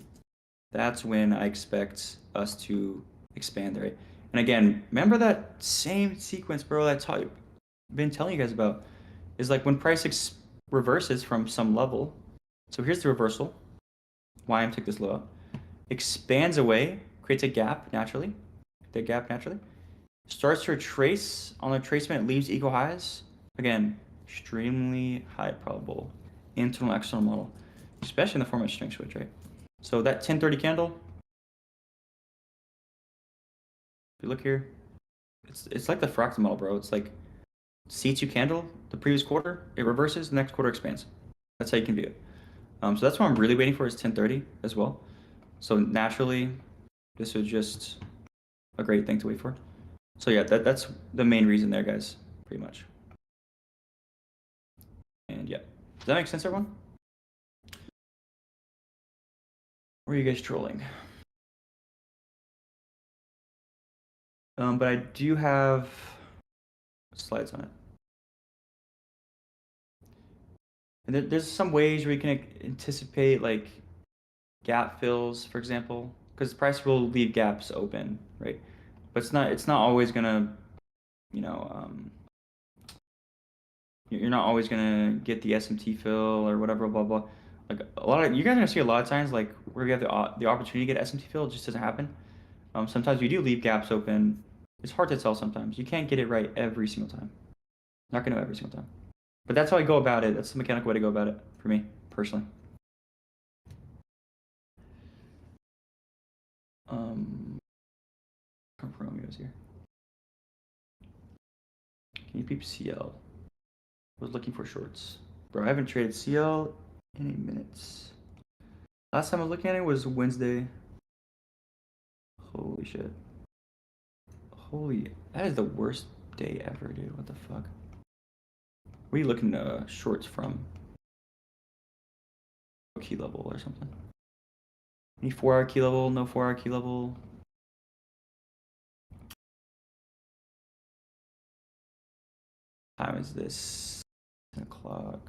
A: that's when I expect us to expand, right? And again, remember that same sequence, bro, that I've been telling you guys about, is like when price reverses from some level. So here's the reversal. YM took this low out. Expands away, creates a gap naturally. The gap naturally. Starts to retrace. On the retracement, it leaves equal highs. Again, extremely high probable internal external model, especially in the form of strength switch, right? So that 10:30 candle, if you look here, it's like the fractal model, bro. It's like C2 candle, the previous quarter, it reverses, the next quarter expands. That's how you can view it. So that's what I'm really waiting for is 10:30 as well. So naturally, this was just a great thing to wait for. So yeah, that's the main reason there, guys, pretty much. And yeah, does that make sense, everyone? Or are you guys trolling? But I do have slides on it. And there's some ways where you can anticipate like gap fills, for example, because the price will leave gaps open, right? But it's not always gonna, you know, you're not always gonna get the SMT fill or whatever, blah blah. Like a lot of you guys are gonna see a lot of times like where you have the opportunity to get SMT fill, it just doesn't happen. Sometimes we do leave gaps open. It's hard to tell sometimes. You can't get it right every single time. Not gonna know every single time. But that's how I go about it. That's the mechanical way to go about it for me personally. Romeo's here. Can you peep CL? I was looking for shorts. Bro, I haven't traded CL in a minute. Last time I was looking at it was Wednesday. Holy shit. That is the worst day ever, dude. What the fuck? Where are you looking shorts from? Key level or something? Any 4-hour key level? No 4-hour key level? Time is this? 10 o'clock.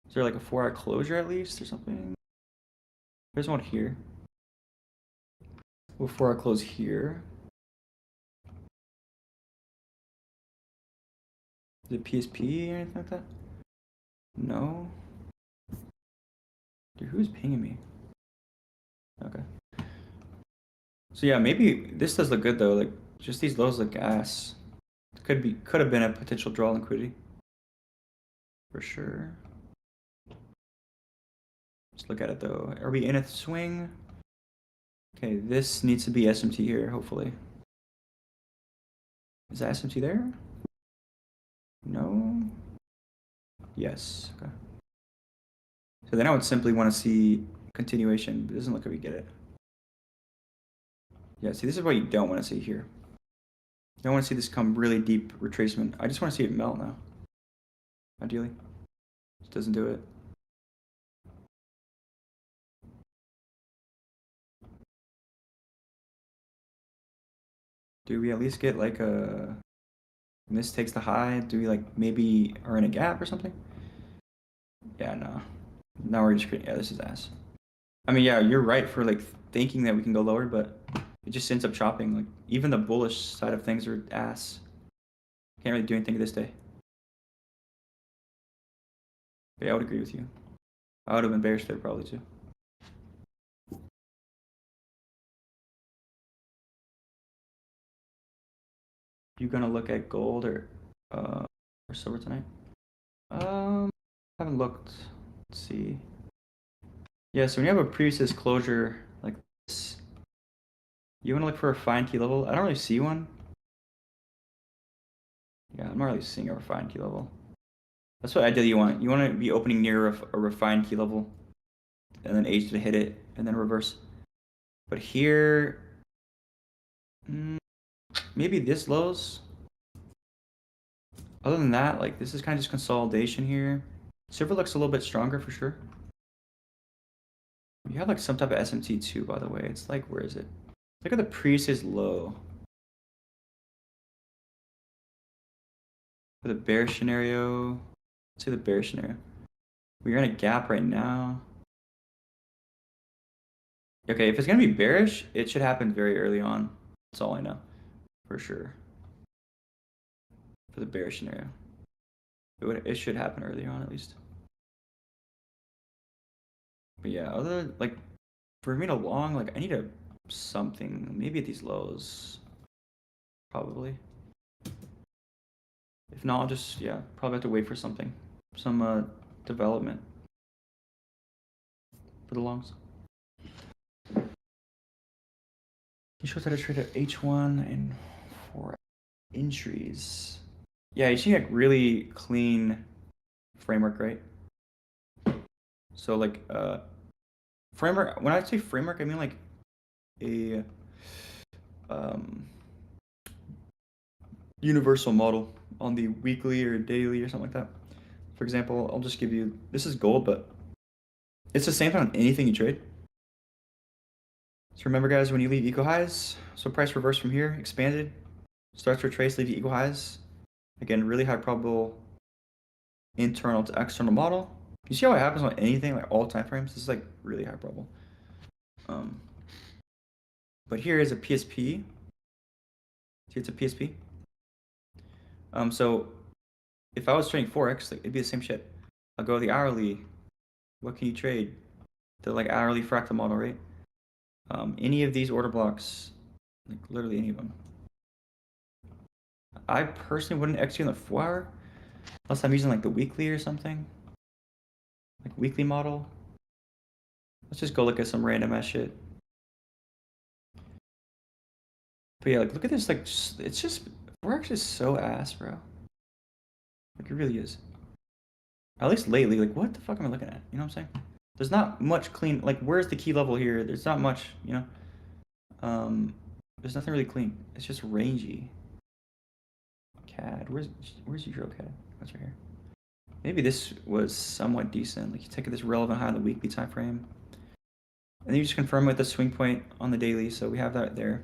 A: Is there like a 4-hour closure at least or something? There's one here. Well, 4-hour close here. Is it PSP or anything like that? No. Dude, who's pinging me? Okay. So yeah, maybe this does look good though. Like just these lows look ass. Could have been a potential draw liquidity. For sure. Let's look at it though. Are we in a swing? Okay, this needs to be SMT here, hopefully. Is that SMT there? No. Yes. Okay. So then I would simply want to see continuation, but it doesn't look like we get it. Yeah, see, this is what you don't want to see here. You don't want to see this come really deep retracement. I just want to see it melt now. Ideally. Just doesn't do it. Do we at least get like a... When this takes the high, do we like maybe are in a gap or something? Yeah, no. Now we're just creating... Yeah, this is ass. I mean, yeah, you're right for like thinking that we can go lower, but it just ends up chopping. Like even the bullish side of things are ass. Can't really do anything this day. But yeah, I would agree with you. I would have been bearish there probably too. You gonna look at gold or silver tonight? Haven't looked. Let's see. Yeah, so when you have a previous closure like this, you want to look for a refined key level. I don't really see one. Yeah, I'm not really seeing a refined key level. That's what ideally you want. You want to be opening near a refined key level, and then H to hit it, and then reverse. But here, maybe this lows. Other than that, like this is kind of just consolidation here. Silver looks a little bit stronger for sure. You have like some type of SMT too, by the way. It's like, where is it? Look at the previous low. For the bearish scenario, let's say the bearish scenario. We're in a gap right now. Okay, if it's gonna be bearish, it should happen very early on. That's all I know, for sure. For the bearish scenario, it should happen early on at least. But yeah, other like for me to long, like I need a something maybe at these lows, probably. If not, I'll just probably have to wait for something, some development for the longs. He shows how to trade at H1 and 4 entries. Yeah, you see like really clean framework, right? So like framework, when I say framework, I mean like a universal model on the weekly or daily or something like that. For example, I'll just give you, this is gold, but it's the same thing on anything you trade. So remember guys, when you leave equal highs, so price reverse from here, expanded, starts to retrace, leave equal highs. Again, really high probable internal to external model. You see how it happens on anything, like all time frames? This is like really high probable. But here is a PSP. See, it's a PSP. So if I was trading Forex, like it'd be the same shit. I'll go to the hourly. What can you trade? The like hourly fractal model, right? Any of these order blocks, like literally any of them. I personally wouldn't execute on the 4 hour unless I'm using like the weekly or something. Like weekly model. Let's just go look at some random ass shit. But yeah, like look at this, like it's just Forex is so ass, bro. Like it really is. At least lately, like what the fuck am I looking at? You know what I'm saying? There's not much clean, like where's the key level here? There's not much, you know? There's nothing really clean. It's just rangy. CAD, where's Euro CAD? That's right here. Maybe this was somewhat decent. Like you take this relevant high on the weekly time frame. And then you just confirm with the swing point on the daily, so we have that there.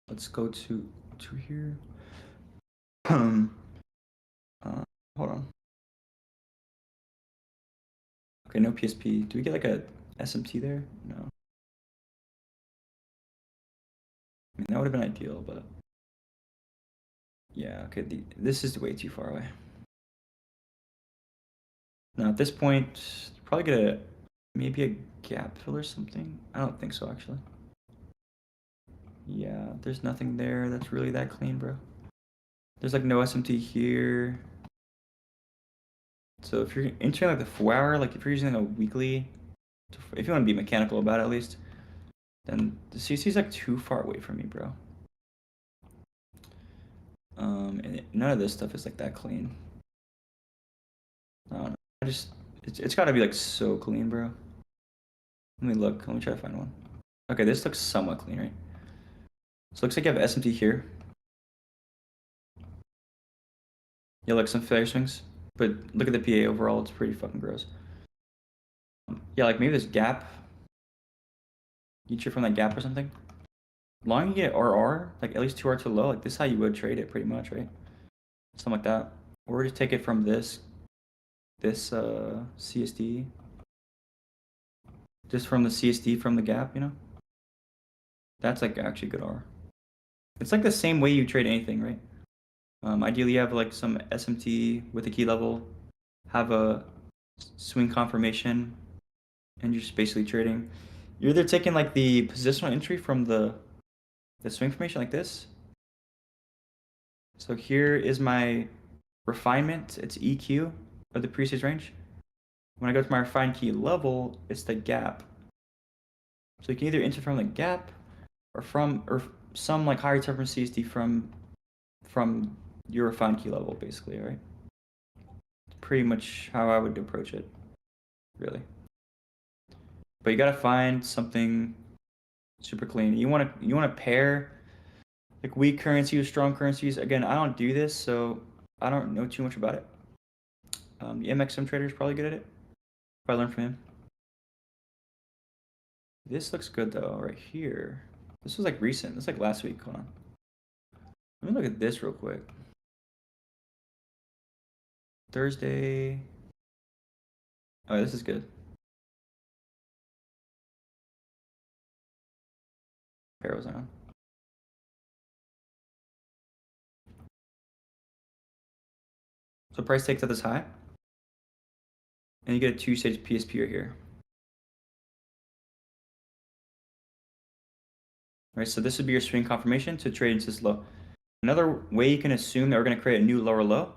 A: Let's go to here. Hold on. Okay, no PSP. Do we get like a SMT there? No. I mean, that would have been ideal, but yeah, okay, this is way too far away. Now at this point, probably get maybe a gap fill or something. I don't think so, actually. Yeah, there's nothing there that's really that clean, bro. There's like no SMT here. So if you're entering like the 4 hour, like if you're using a weekly, if you want to be mechanical about it at least, then the CC is like too far away from me, bro. And none of this stuff is like that clean. I don't know. It's got to be like so clean, bro. Let me look. Let me try to find one. Okay, this looks somewhat clean, right? So it looks like you have SMT here. Yeah, like some failure swings. But look at the PA overall, it's pretty fucking gross. Yeah, like maybe this gap. You trade from that gap or something. Long you get RR, like at least 2R to low, like this is how you would trade it pretty much, right? Something like that. Or just take it from this CSD. Just from the CSD from the gap, you know? That's like actually good R. It's like the same way you trade anything, right? Ideally you have like some SMT with a key level, have a swing confirmation, and you're just basically trading. You're either taking like the positional entry from the the swing formation like this. So here is my refinement. It's EQ of the pre-stage range. When I go to my refined key level, it's the gap. So you can either enter from the gap or some like higher time from CSD from your refined key level, basically, right? Pretty much how I would approach it, really. But you gotta find something super clean. You wanna pair like weak currency with strong currencies. Again, I don't do this, so I don't know too much about it. The MXM trader is probably good at it. Probably learn from him. This looks good though, right here. This was like recent. This was like last week. Hold on. Let me look at this real quick. Thursday. Oh, this is good. Pair was on. So price takes at this high. And you get a two-stage PSP right here. All right, so this would be your swing confirmation to trade into this low. Another way you can assume that we're going to create a new lower low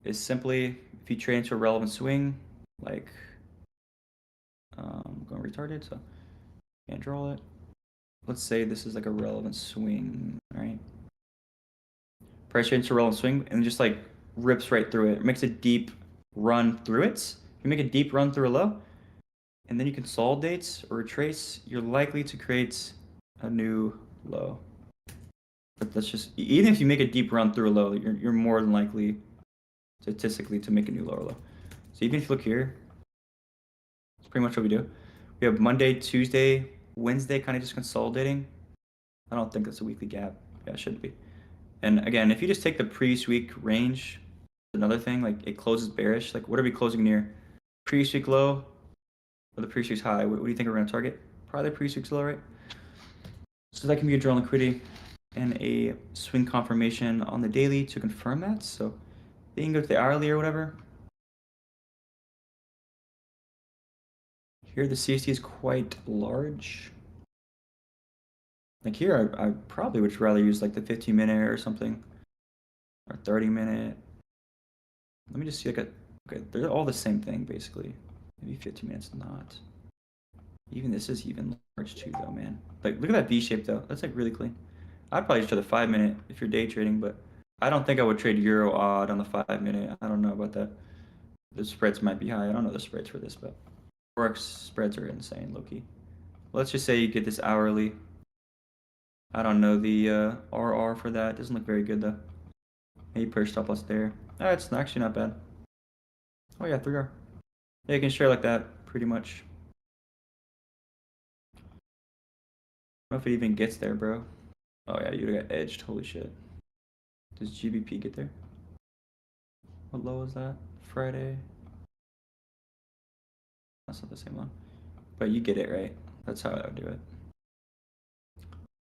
A: is simply if you trade into a relevant swing, like I'm going retarded, so can't draw it. Let's say this is like a relevant swing, right? Price trade into a relevant swing and just like rips right through it. It makes a deep run through it. If you make a deep run through a low, and then you consolidate or retrace, you're likely to create a new low. But that's just, even if you make a deep run through a low, you're more than likely statistically to make a new lower low. So even if you look here, it's pretty much what we do. We have Monday, Tuesday, Wednesday kind of just consolidating. I don't think that's a weekly gap. Yeah, it shouldn't be. And again, if you just take the previous week range, another thing, like it closes bearish. Like what are we closing near? Previous week low or the previous week's high? What do you think we're going to target? Probably the previous week's low, right? So that can be a draw liquidity and a swing confirmation on the daily to confirm that. So you can go to the hourly or whatever. Here the CST is quite large. Like here, I probably would rather use like the 15-minute or something, or 30-minute. Let me just see like okay, they're all the same thing basically. Maybe 15 minutes not. Even this is even large too though, man. Like look at that V shape though. That's like really clean. I'd probably just try the 5-minute if you're day trading, but I don't think I would trade Euro odd on the 5-minute. I don't know about that. The spreads might be high. I don't know the spreads for this, but Forex spreads are insane, low-key. Let's just say you get this hourly. I don't know the RR for that. Doesn't look very good though. Maybe per stop loss there. It's actually not bad. Oh yeah, 3R. Yeah, you can share like that pretty much. I don't know if it even gets there, bro. Oh yeah, you got edged. Holy shit. Does GBP get there? What low is that? Friday? That's not the same one. But you get it, right? That's how I would do it.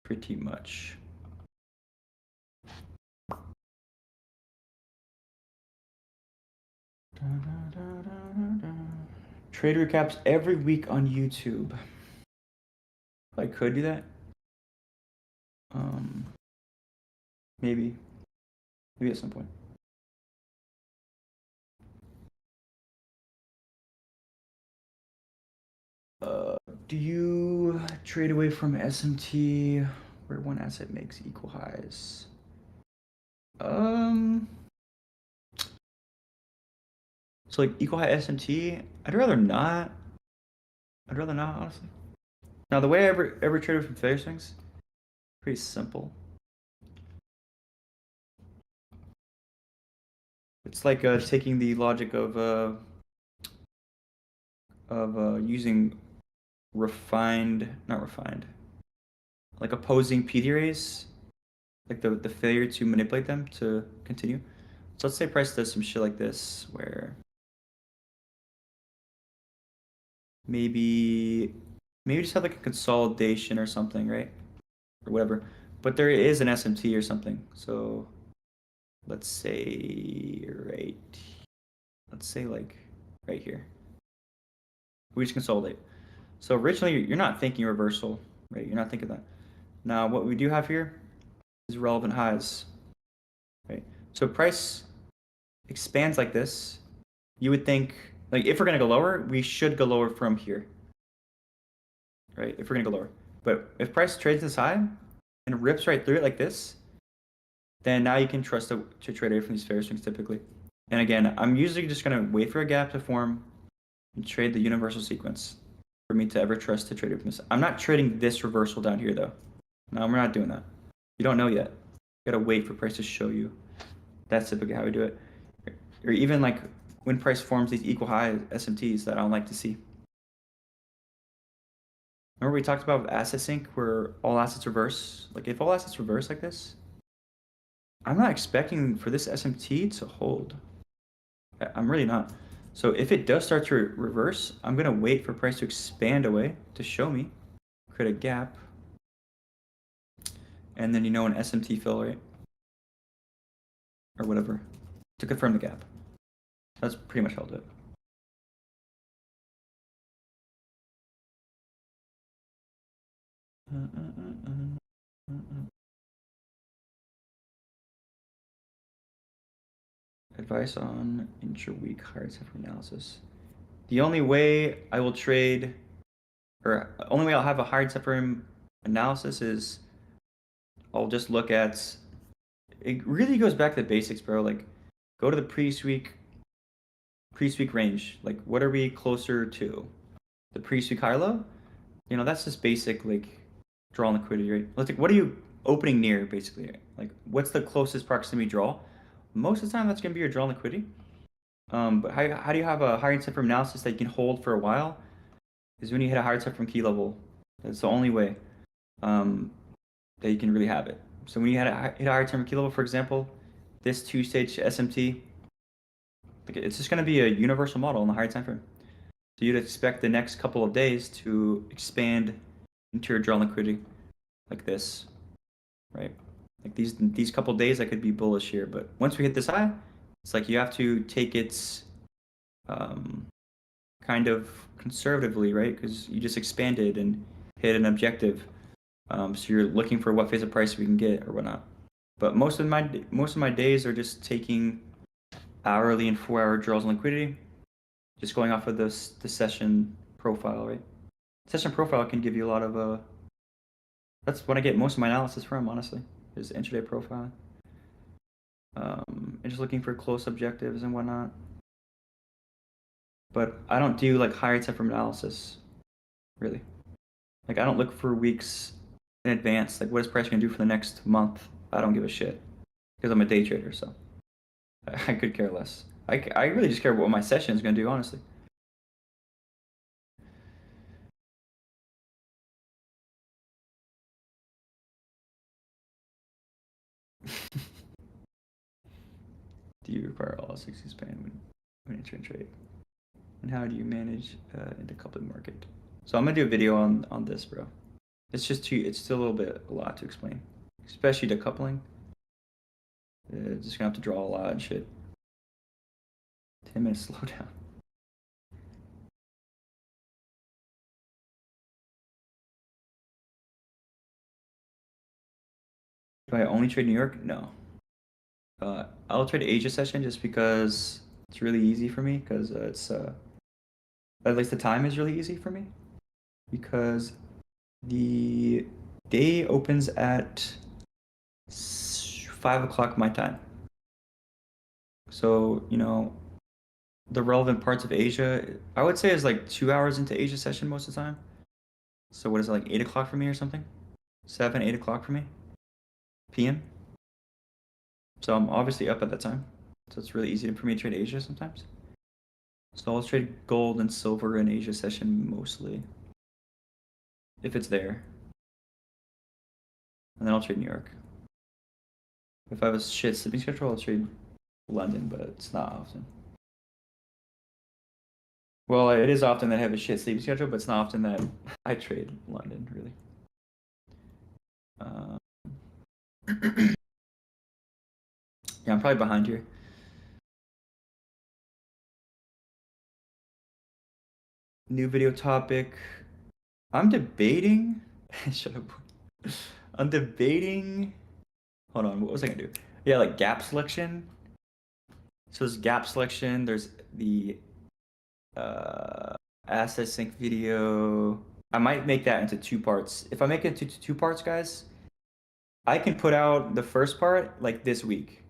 A: Pretty much. Trade recaps every week on YouTube. I could do that. Maybe at some point. Do you trade away from SMT where one asset makes equal highs? So like equal high SMT, I'd rather not. Honestly. Now the way I ever traded from failure swings, pretty simple. It's like taking the logic of using not refined, like opposing PD arrays, like the failure to manipulate them to continue. So let's say price does some shit like this, where maybe just have like a consolidation or something, right? Or whatever. But there is an SMT or something. So let's say like right here. We just consolidate. So originally you're not thinking reversal, right? You're not thinking that. Now, what we do have here is relevant highs, right? So price expands like this. You would think, like, if we're gonna go lower, we should go lower from here, right? If we're gonna go lower. But if price trades this high and rips right through it like this, then now you can trust to trade away from these fair swings typically. And again, I'm usually just gonna wait for a gap to form and trade the universal sequence for me to ever trust to trade away from this. I'm not trading this reversal down here though. No, we're not doing that. You don't know yet. You gotta wait for price to show you. That's typically how we do it. Or even like when price forms these equal high SMTs that I don't like to see. Remember we talked about asset sync where all assets reverse? Like if all assets reverse like this, I'm not expecting for this SMT to hold. I'm really not. So if it does start to reverse, I'm gonna wait for price to expand away to show me, create a gap, and then an SMT fill, right? Or whatever, to confirm the gap. That's pretty much how I'll do it. Advice on intra-week hard set for analysis. The only way I will trade, or only way I'll have a hard set for analysis is I'll just look at, it really goes back to the basics, bro. Like go to the previous week range. Like what are we closer to? The previous week high low? That's just basic like draw and liquidity, right? Let's like, what are you opening near basically? Like what's the closest proximity draw? Most of the time that's gonna be your draw and liquidity. But how do you have a higher incentive from analysis that you can hold for a while? Is when you hit a higher set from key level. That's the only way that you can really have it. So when you hit a higher set from key level, for example, this two-stage SMT, like it's just going to be a universal model in the higher time frame. So you'd expect the next couple of days to expand into your draw liquidity like this, right? Like these couple of days, I could be bullish here, but once we hit this high, it's like you have to take its kind of conservatively, right? Because you just expanded and hit an objective. So you're looking for what phase of price we can get or whatnot. But most of my days are just taking hourly and 4-hour draws and liquidity, just going off of the session profile, right? Session profile can give you a lot of that's what I get most of my analysis from, honestly, is intraday profile. And just looking for close objectives and whatnot. But I don't do like higher time frame analysis, really. Like I don't look for weeks in advance. Like what is price gonna do for the next month? I don't give a shit because I'm a day trader, so I could care less. I really just care what my session is gonna do, honestly. Do you require all 60 span when entering trade? And how do you manage intercoupling market? So I'm gonna do a video on this, bro. It's still a lot to explain, especially decoupling. Just gonna have to draw a lot and shit. 10 minutes slowdown. Do I only trade New York? No. I'll trade Asia session just because it's really easy for me because it's at least the time is really easy for me because the day opens at 5 o'clock my time. So, the relevant parts of Asia, I would say is like 2 hours into Asia session most of the time. So what is it, like 8 o'clock for me or something? 7, 8 o'clock for me? PM? So I'm obviously up at that time. So it's really easy for me to trade Asia sometimes. So I'll trade gold and silver in Asia session mostly. If it's there. And then I'll trade New York. If I have a shit sleeping schedule, I'll trade London, but it's not often. Well, it is often that I have a shit sleeping schedule, but it's not often that I trade London, really. Yeah, I'm probably behind here. New video topic. I'm debating. Shut up. I'm debating. Hold on, what was I gonna do? Yeah, like gap selection. So there's gap selection. There's the asset sync video. I might make that into 2 parts. If I make it into 2 parts, guys, I can put out the first part like this week.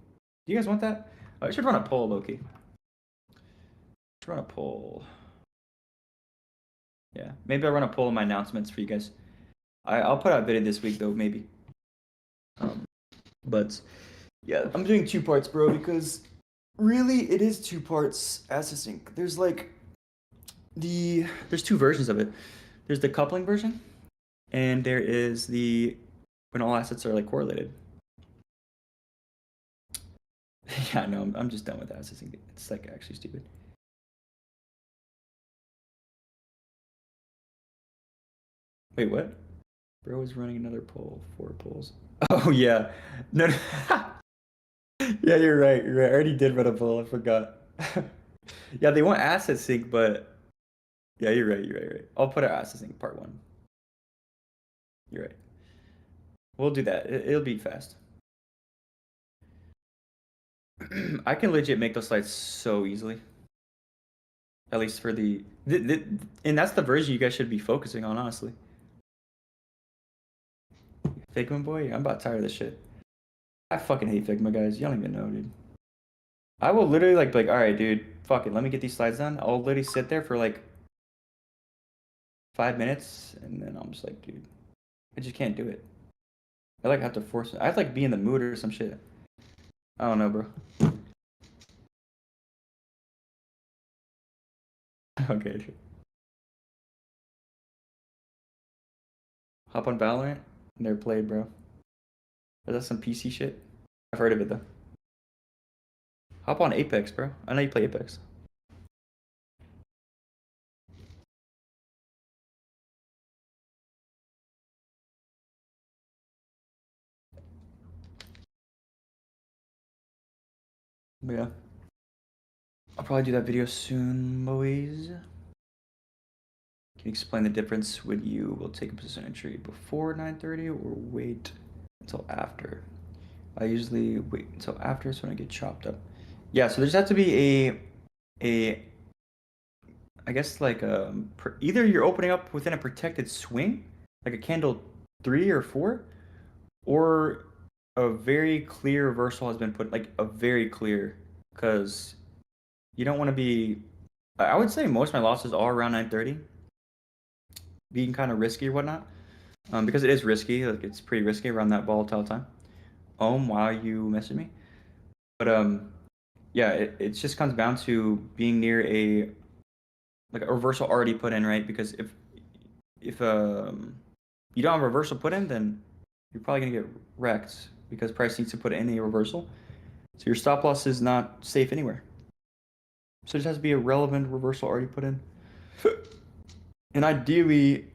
A: Do you guys want that? I should run a poll, Loki. Should run a poll. Yeah, maybe I'll run a poll in my announcements for you guys. I'll put out video this week though, maybe. But yeah, I'm doing 2 parts, bro, because really it is 2 parts asset sync. There's like there's 2 versions of it. There's the coupling version, and there is the when all assets are like correlated. Yeah, no, I'm just done with asset sync. It's like actually stupid. Wait, what? Bro is running another poll. 4 polls. Oh yeah, no. Yeah, you're right. You're right. I already did run a poll. I forgot. Yeah, they want asset sync, but yeah, you're right. You're right. I'll put an asset sync part 1. You're right. We'll do that. It'll be fast. I can legit make those slides so easily. At least for and that's the version you guys should be focusing on, honestly. Figma boy, I'm about tired of this shit. I fucking hate Figma, guys. You don't even know, dude. I will literally like be like, all right, dude, fuck it. Let me get these slides done. I'll literally sit there for like 5 minutes, and then I'm just like, dude, I just can't do it. I like have to force it. I have to like be in the mood or some shit. I don't know, bro. Okay. Hop on Valorant? Never played, bro. Is that some PC shit? I've heard of it though. Hop on Apex, bro. I know you play Apex. But yeah. I'll probably do that video soon, boys. Can you explain the difference when you will take a position entry before 9:30 or wait until after? I usually wait until after, so when I get chopped up. Yeah, so there's have to be I guess like either you're opening up within a protected swing, like a candle 3 or 4, or a very clear reversal has been put, like a very clear, because you don't want to be. I would say most of my losses are around 9:30, being kind of risky or whatnot, because it is risky. Like it's pretty risky around that volatile time. Why you messaging me? But yeah, it just comes down to being near a like a reversal already put in, right? Because if you don't have a reversal put in, then you're probably gonna get wrecked because price needs to put in a reversal. So your stop loss is not safe anywhere. So it just has to be a relevant reversal already put in. And ideally,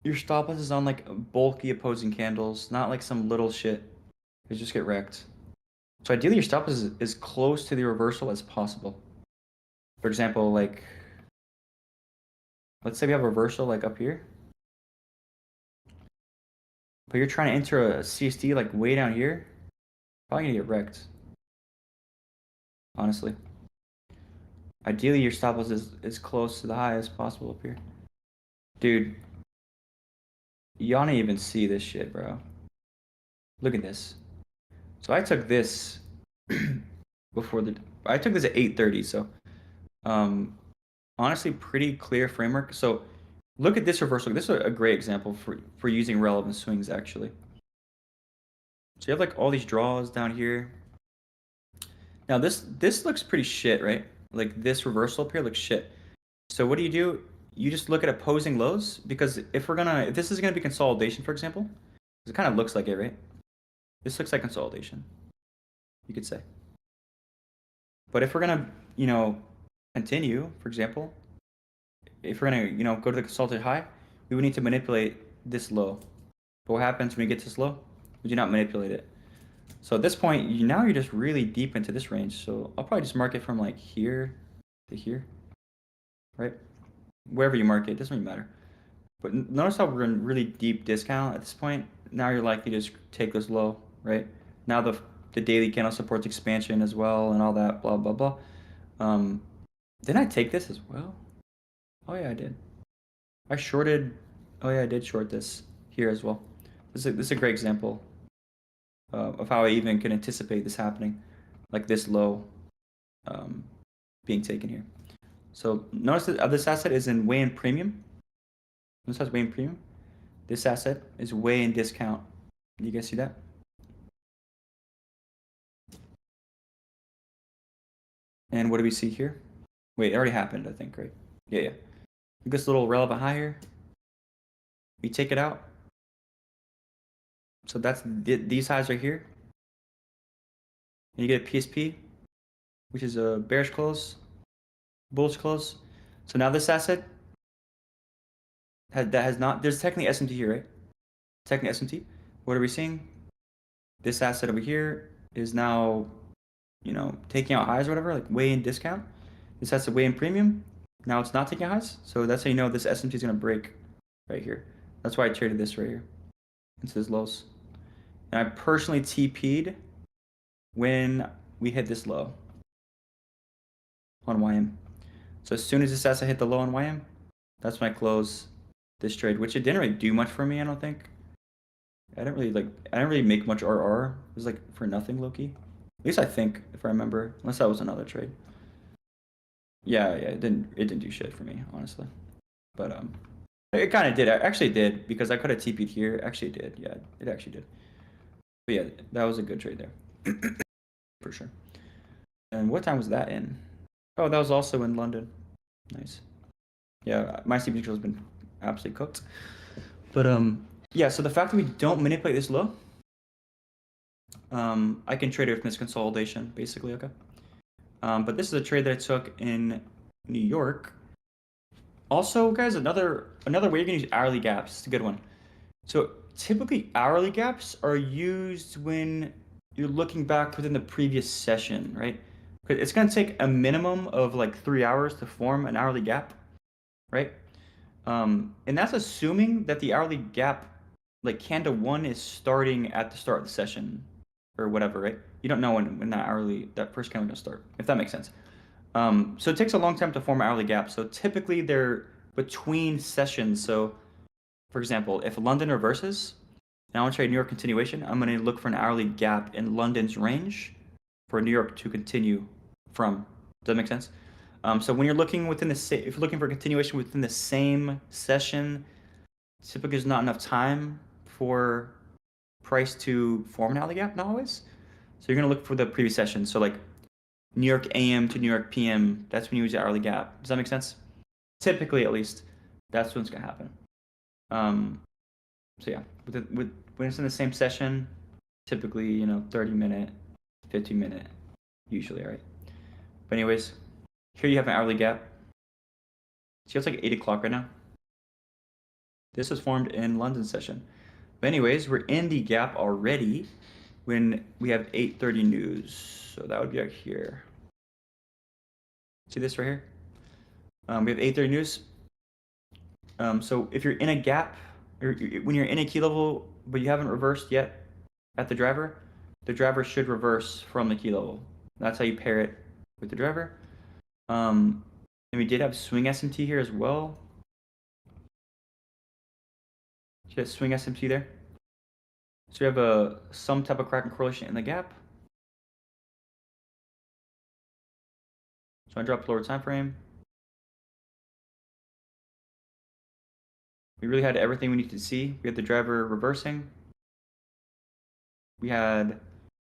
A: your stop loss is on like bulky opposing candles, not like some little shit. You just get wrecked. So ideally, your stop loss is as close to the reversal as possible. For example, like let's say we have a reversal like up here, but you're trying to enter a CST like way down here, probably gonna get wrecked. Honestly. Ideally, your stop loss is as close to the high as possible up here. Dude, you don't even see this shit, bro. Look at this. So I took this before I took this at 8:30, so honestly pretty clear framework. So look at this reversal. This is a great example for using relevant swings actually. So you have like all these draws down here. Now this looks pretty shit, right? Like this reversal up here looks shit. So what do? You just look at opposing lows, because if this is gonna be consolidation, for example, it kind of looks like it, right? This looks like consolidation, you could say. But if we're gonna, continue, for example, if we're gonna, go to the consolidated high, we would need to manipulate this low. But what happens when we get to this low? We do not manipulate it. So at this point, now you're just really deep into this range. So I'll probably just mark it from like here to here, right? Wherever you mark it, doesn't really matter. But notice how we're in really deep discount at this point. now you're likely to just take this low, right? Now the daily candle supports expansion as well and all that, blah, blah, blah. Didn't I take this as well? Oh yeah, I did. I shorted, oh yeah, I did short this here as well. This is a great example of how I even can anticipate this happening, like this low being taken here. So notice that this asset is in way in premium. This has way in premium. This asset is way in discount. You guys see that? And what do we see here? Wait, it already happened, I think, right? Yeah. This little relevant high here. We take it out. So that's these highs right here. And you get a PSP, which is a bearish close, bullish close. So now this asset has not, there's technically SMT here, right? Technically SMT. What are we seeing? This asset over here is now, taking out highs or whatever, like way in discount. This asset way in premium. Now it's not taking highs. So that's how you know this SMT is going to break right here. That's why I traded this right here into this lows. And I personally TP'd when we hit this low on YM. So as soon as this asset hit the low on YM, that's when I close this trade, which it didn't really do much for me, I don't think. I didn't really make much RR. It was like for nothing, low-key. At least I think, if I remember, unless that was another trade. Yeah, it didn't do shit for me, honestly. But it kind of did. I actually did, because I could have TP'd here. Actually did. Yeah, it actually did. But yeah, that was a good trade there. For sure. And what time was that in? Oh, that was also in London. Nice. Yeah, my CP control has been absolutely cooked. But yeah, so the fact that we don't manipulate this low, I can trade it with misconsolidation, basically, okay? But this is a trade that I took in New York. Also, guys, another way you can use hourly gaps. It's a good one. So typically hourly gaps are used when you're looking back within the previous session, right? It's going to take a minimum of like 3 hours to form an hourly gap, right? And that's assuming that the hourly gap, like candle 1 is starting at the start of the session or whatever, right? You don't know when that first candle is going to start, if that makes sense. So it takes a long time to form an hourly gap. So typically they're between sessions. So for example, if London reverses, and I want to trade New York continuation, I'm going to look for an hourly gap in London's range for New York to continue from. Does that make sense? So when you're looking if you're looking for continuation within the same session, typically there's not enough time for price to form an hourly gap, not always. So you're going to look for the previous session. So like New York AM to New York PM, that's when you use the hourly gap. Does that make sense? Typically, at least, that's when it's going to happen. So yeah, when it's in the same session, typically, 30-minute, 15-minute, usually, right? But anyways, here you have an hourly gap. See, it's like 8 o'clock right now. This was formed in London session. But anyways, we're in the gap already when we have 8:30 news. So that would be out here. See this right here? We have 8:30 news. So if you're in a gap, or when you're in a key level, but you haven't reversed yet at the driver should reverse from the key level. That's how you pair it with the driver. And we did have swing SMT here as well. See that swing SMT there? So we have some type of crack and correlation in the gap. So I dropped lower time frame. We really had everything we needed to see. We had the driver reversing. We had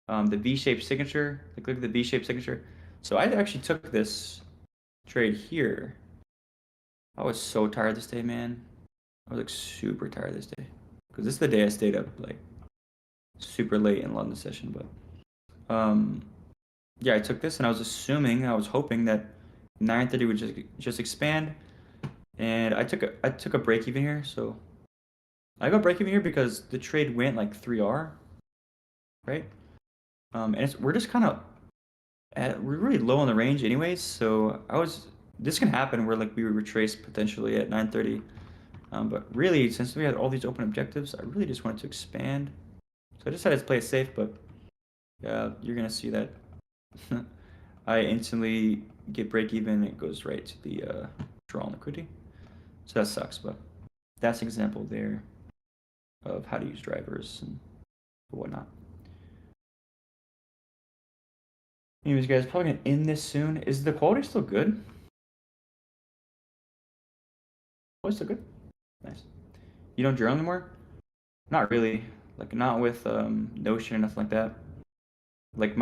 A: the V-shaped signature. Like, look at the V-shaped signature. So I actually took this trade here. I was so tired this day, man. I was like super tired this day, because this is the day I stayed up like super late in London session. But yeah, I took this and I was hoping that 9:30 would just expand, and I took a break even here. So I got break even here because the trade went like 3R, right? And we're just kind of we're really low on the range anyways. So this can happen where like we would retrace potentially at 9:30 But really, since we had all these open objectives, I really just wanted to expand. So I decided to play it safe, but you're gonna see that I instantly get break even. It goes right to the draw on liquidity. So that sucks, but that's an example there of how to use drivers and whatnot. Anyways, guys, probably gonna end this soon. Is the quality still good? Quality still good? Nice. You don't journal anymore? Not really. Like not with Notion or nothing like that. Like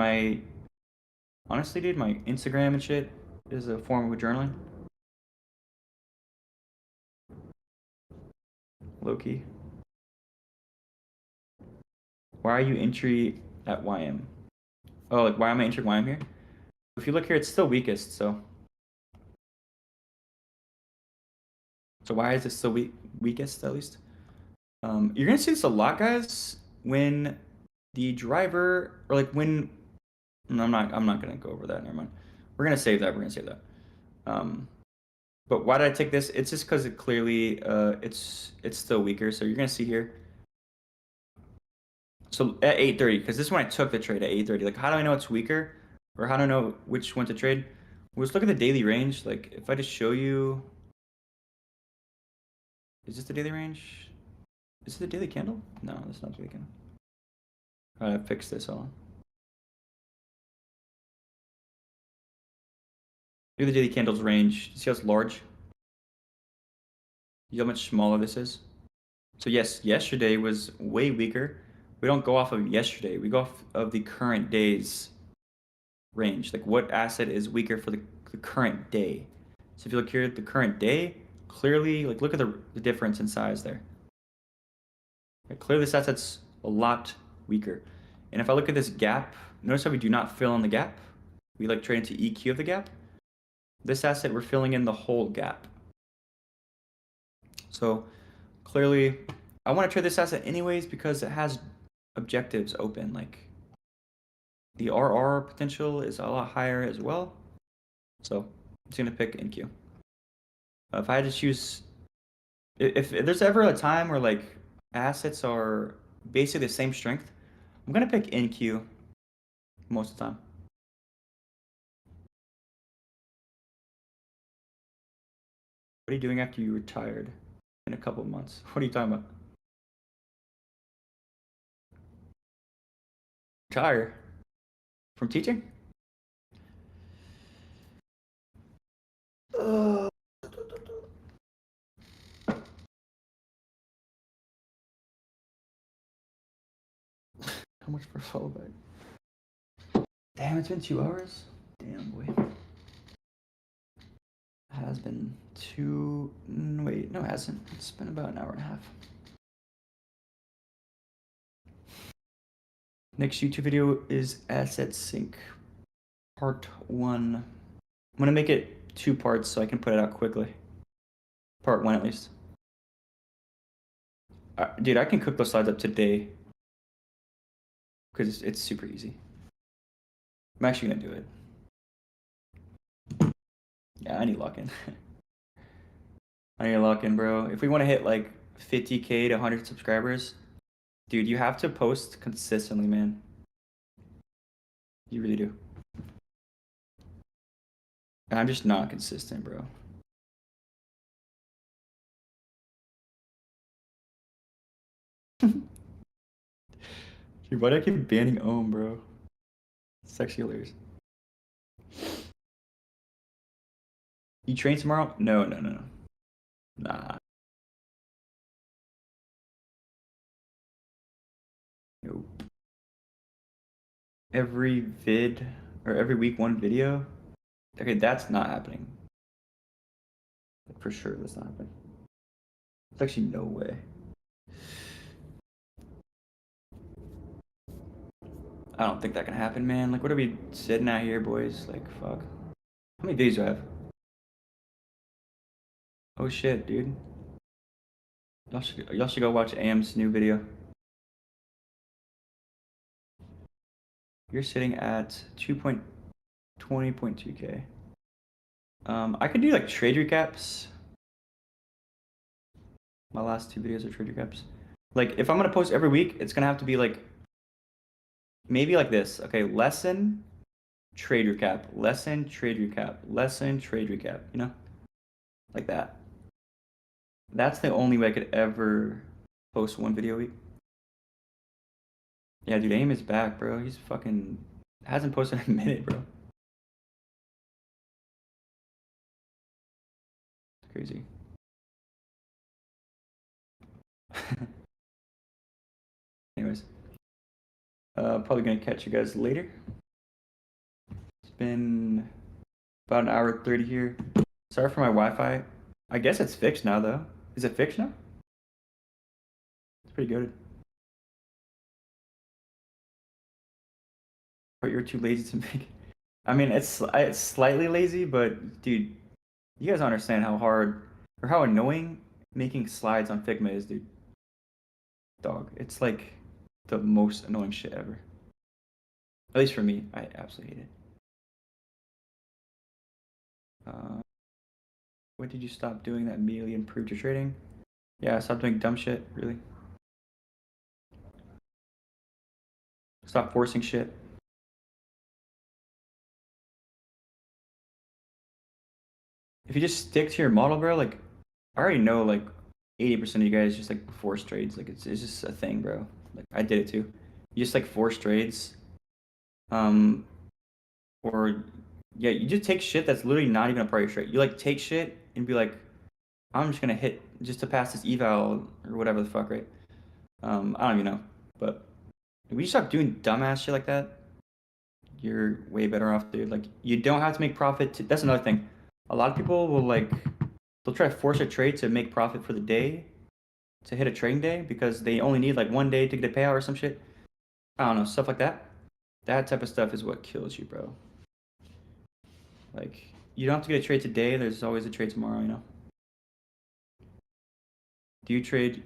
A: honestly, dude, my Instagram and shit is a form of journaling. Low key. Why are you entry at YM? Oh, like why am I entering YM here? If you look here, it's still weakest, so why is it still weakest at least? You're gonna see this a lot, guys, when the driver or like when no, I'm not gonna go over that. Never mind. We're gonna save that. We're gonna save that. But why did I take this? It's just because it clearly it's still weaker. So you're gonna see here. So at 8:30, because this is when I took the trade at 8:30. Like, how do I know it's weaker, or how do I know which one to trade? Well, let's look at the daily range. Like, if I just show you, is this the daily range? Is it the daily candle? No, that's not the daily candle. I gotta fix this. Hold on. Look at the daily candles range. See how it's large? See how much smaller this is? So yes, yesterday was way weaker. We don't go off of yesterday. We go off of the current day's range. Like what asset is weaker for the current day. So if you look here at the current day, clearly, like look at the difference in size there. Like, clearly this asset's a lot weaker. And if I look at this gap, notice how we do not fill in the gap. We like trade into EQ of the gap. This asset, we're filling in the whole gap. So clearly, I want to trade this asset anyways because it has objectives open. Like the RR potential is a lot higher as well. So I'm just going to pick NQ. If I had to choose, if there's ever a time where like assets are basically the same strength, I'm going to pick NQ most of the time. What are you doing after you retired in a couple of months? What are you talking about? Retire from teaching? How much for a follow back? Damn, it's been 2 hours? Damn, boy. It has been wait, no, it hasn't. It's been about an hour and a half. Next YouTube video is Asset Sync Part 1. I'm gonna make it 2 parts so I can put it out quickly. Part 1 at least. Dude, I can cook those slides up today because it's super easy. I'm actually gonna do it. Yeah, I need lock-in. I need to lock in, bro. If we want to hit like 50K to 100 subscribers, dude, you have to post consistently, man. You really do. And I'm just not consistent, bro. Dude, why do I keep banning Ohm, bro? It's actually hilarious. You train tomorrow? No. Nah. Nope. Every vid or every week 1 video? Okay, that's not happening. Like, for sure that's not happening. There's actually no way. I don't think that can happen, man. Like, what are we sitting out here, boys? Like, fuck. How many videos do I have? Oh shit, dude. Y'all should go watch AM's new video. You're sitting at 2.20.2K. I could do like trade recaps. My last 2 videos are trade recaps. Like, if I'm gonna post every week, it's gonna have to be like, maybe like this. Okay, lesson, trade recap, lesson, trade recap, lesson, trade recap, you know? Like that. That's the only way I could ever post 1 video a week. Yeah, dude, Aim is back, bro. He's fucking hasn't posted in a minute, bro. It's crazy. Anyways, probably gonna catch you guys later. It's been about an hour 30 here. Sorry for my Wi-Fi. I guess it's fixed now, though. Is it fixed now? It's pretty good. But you're too lazy to make. I mean, it's slightly lazy, but dude, you guys don't understand how hard or how annoying making slides on Figma is, dude. Dog, it's like the most annoying shit ever. At least for me, I absolutely hate it. When did you stop doing that immediately improved your trading? Yeah, stop doing dumb shit, really. Stop forcing shit. If you just stick to your model, bro, like, I already know, like, 80% of you guys just, like, force trades. Like, it's just a thing, bro. Like, I did it, too. You just, like, force trades. Or, yeah, you just take shit that's literally not even a part of your trade. You, like, take shit and be like, I'm just gonna hit just to pass this eval or whatever the fuck, right? I don't even know. But if we stop doing dumbass shit like that, you're way better off, dude. Like, you don't have to make profit. That's another thing. A lot of people will, like, they'll try to force a trade to make profit for the day, to hit a trading day, because they only need, like, 1 day to get a payout or some shit. I don't know, stuff like that. That type of stuff is what kills you, bro. Like, you don't have to get a trade today. There's always a trade tomorrow, you know? Do you trade?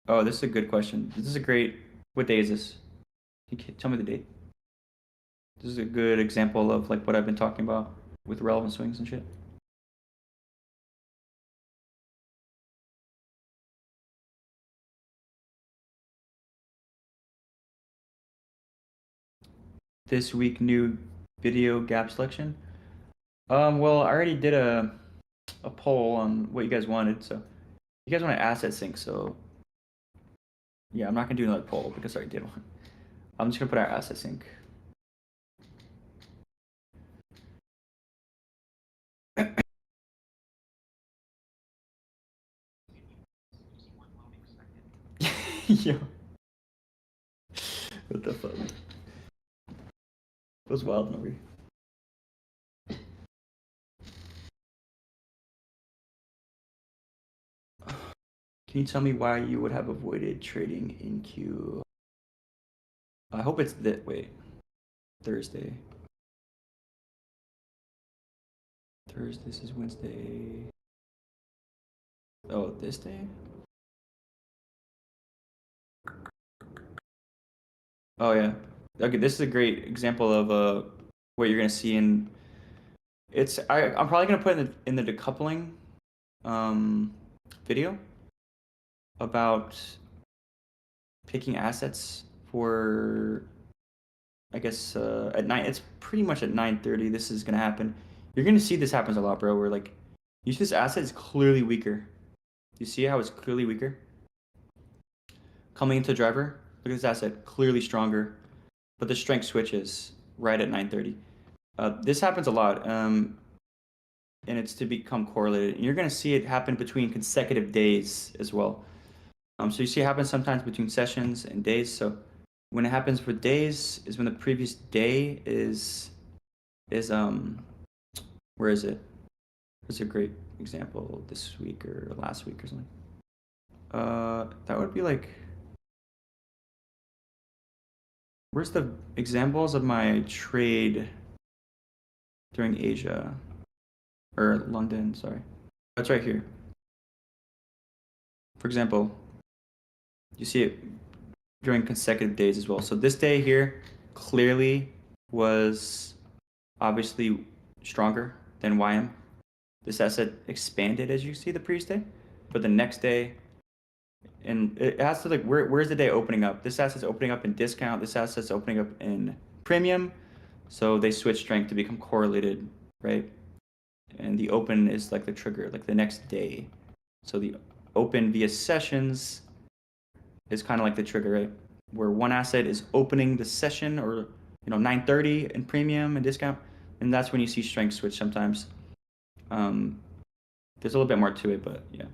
A: Oh, this is a good question. This is a great. What day is this? Tell me the date. This is a good example of like what I've been talking about with relevant swings and shit. This week, new video gap selection. Well, I already did a poll on what you guys wanted, so you guys want an asset sync. So yeah, I'm not gonna do another poll because I already did one. I'm just gonna put our asset sync. Yo, what the fuck? It was wild number. Can you tell me why you would have avoided trading in Q? I hope it's that. Wait, Thursday. Thursday. This is Wednesday. Oh, this day? Oh yeah. Okay, this is a great example of what you're gonna see in. I'm probably gonna put in the decoupling video about picking assets for, I guess, at night. It's pretty much at 9:30. This is gonna happen. You're gonna see this happens a lot, bro. Where like, you see this asset is clearly weaker. You see how it's clearly weaker? Coming into driver, look at this asset, clearly stronger, but the strength switches right at 9:30. This happens a lot, and it's to become correlated. And you're going to see it happen between consecutive days as well. So you see it happen sometimes between sessions and days. So when it happens for days is when the previous day is where is it? There's a great example this week or last week or something. That would be like, where's the examples of my trade during Asia or London? Sorry, that's right here. For example, you see it during consecutive days as well. So this day here clearly was obviously stronger than YM. This asset expanded as you see the previous day, but the next day And it has to like, where's the day opening up? This asset's opening up in discount. This asset's opening up in premium. So they switch strength to become correlated, right? And the open is like the trigger, like the next day. So the open via sessions is kind of like the trigger, right? Where one asset is opening the session, or 9:30 in premium and discount, and that's when you see strength switch sometimes. There's a little bit more to it, but yeah.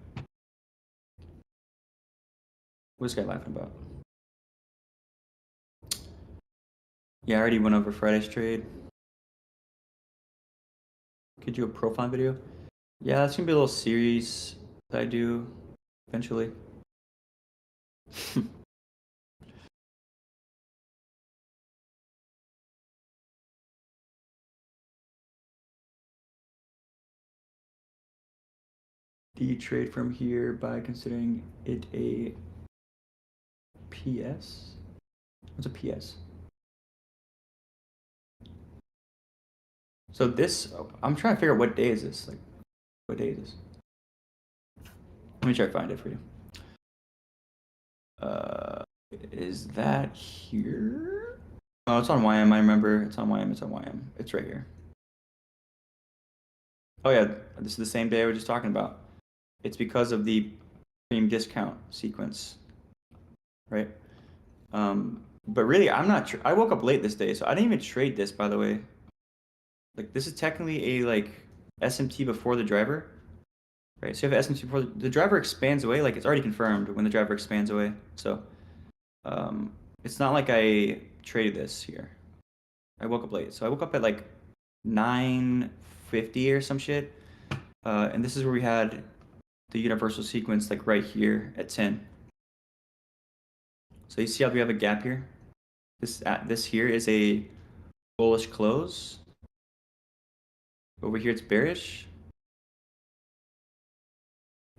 A: What's this guy laughing about? Yeah, I already went over Friday's trade. Could do a profile video? Yeah, that's gonna be a little series that I do eventually. Do you trade from here by considering it a PS? What's a PS? So this, I'm trying to figure out what day is this. Like, what day is this? Let me try to find it for you. Is that here? Oh, it's on YM. I remember. It's on YM. It's on YM. It's right here. Oh yeah, this is the same day I was just talking about. It's because of the premium discount sequence, right? But really, I'm not. I woke up late this day, so I didn't even trade this. By the way, like this is technically a like SMT before the driver, right? So you have SMT before the driver expands away. Like it's already confirmed when the driver expands away. So it's not like I traded this here. I woke up late, so I woke up at like 9:50 or some shit, and this is where we had the universal sequence like right here at 10. So you see how we have a gap here? This here is a bullish close. Over here it's bearish.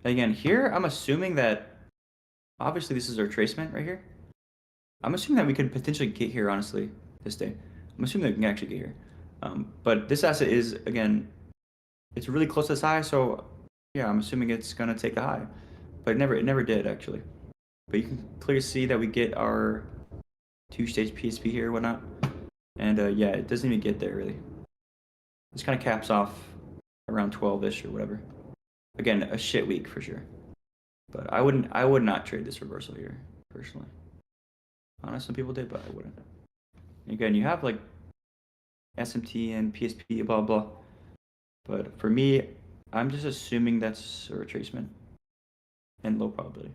A: Again, here I'm assuming that obviously this is our retracement right here. I'm assuming that we could potentially get here, honestly, this day. I'm assuming that we can actually get here. But this asset is, again, it's really close to this high, so yeah, I'm assuming it's gonna take the high. But it never did actually. But you can clearly see that we get our two-stage PSP here or whatnot. And yeah, it doesn't even get there really. This kind of caps off around 12-ish or whatever. Again, a shit week for sure. But I would not trade this reversal here, personally. Honestly, some people did, but I wouldn't. Again, you have like SMT and PSP, blah, blah. But for me, I'm just assuming that's a retracement and low probability.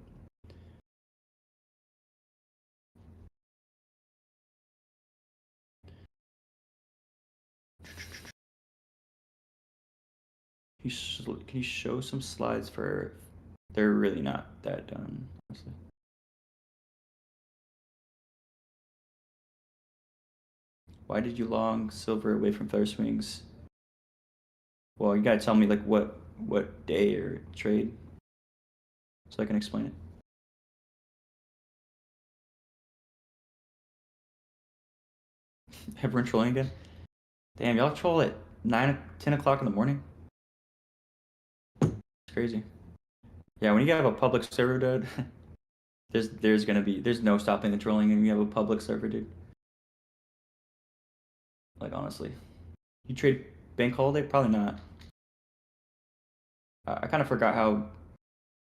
A: Can you show some slides for? They're really not that done, honestly. Why did you long silver away from feather swings? Well, you gotta tell me like what day or trade, so I can explain it. Everyone trolling again? Damn, y'all troll at 10 o'clock in the morning? It's crazy. Yeah, when you have a public server, dude, there's no stopping the trolling when you have a public server, dude. Like honestly, you trade bank holiday? Probably not. I kind of forgot how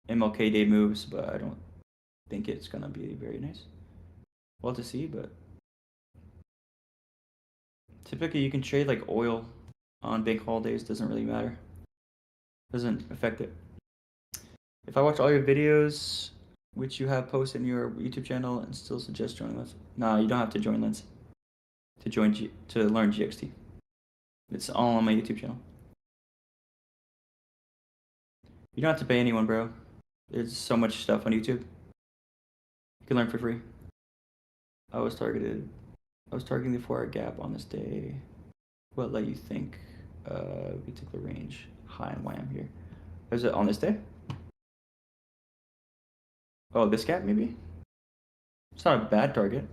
A: MLK Day moves, but I don't think it's gonna be very nice. Well to see, but typically you can trade like oil on bank holidays. Doesn't really matter. Doesn't affect it. If I watch all your videos, which you have posted in your YouTube channel, and still suggest joining Lens, nah, you don't have to join Lens to learn GXT. It's all on my YouTube channel. You don't have to pay anyone, bro. There's so much stuff on YouTube. You can learn for free. I was targeting the 4-hour gap on this day. What let you think we took the range high and YM here? Is it on this day? Oh, this gap maybe? It's not a bad target,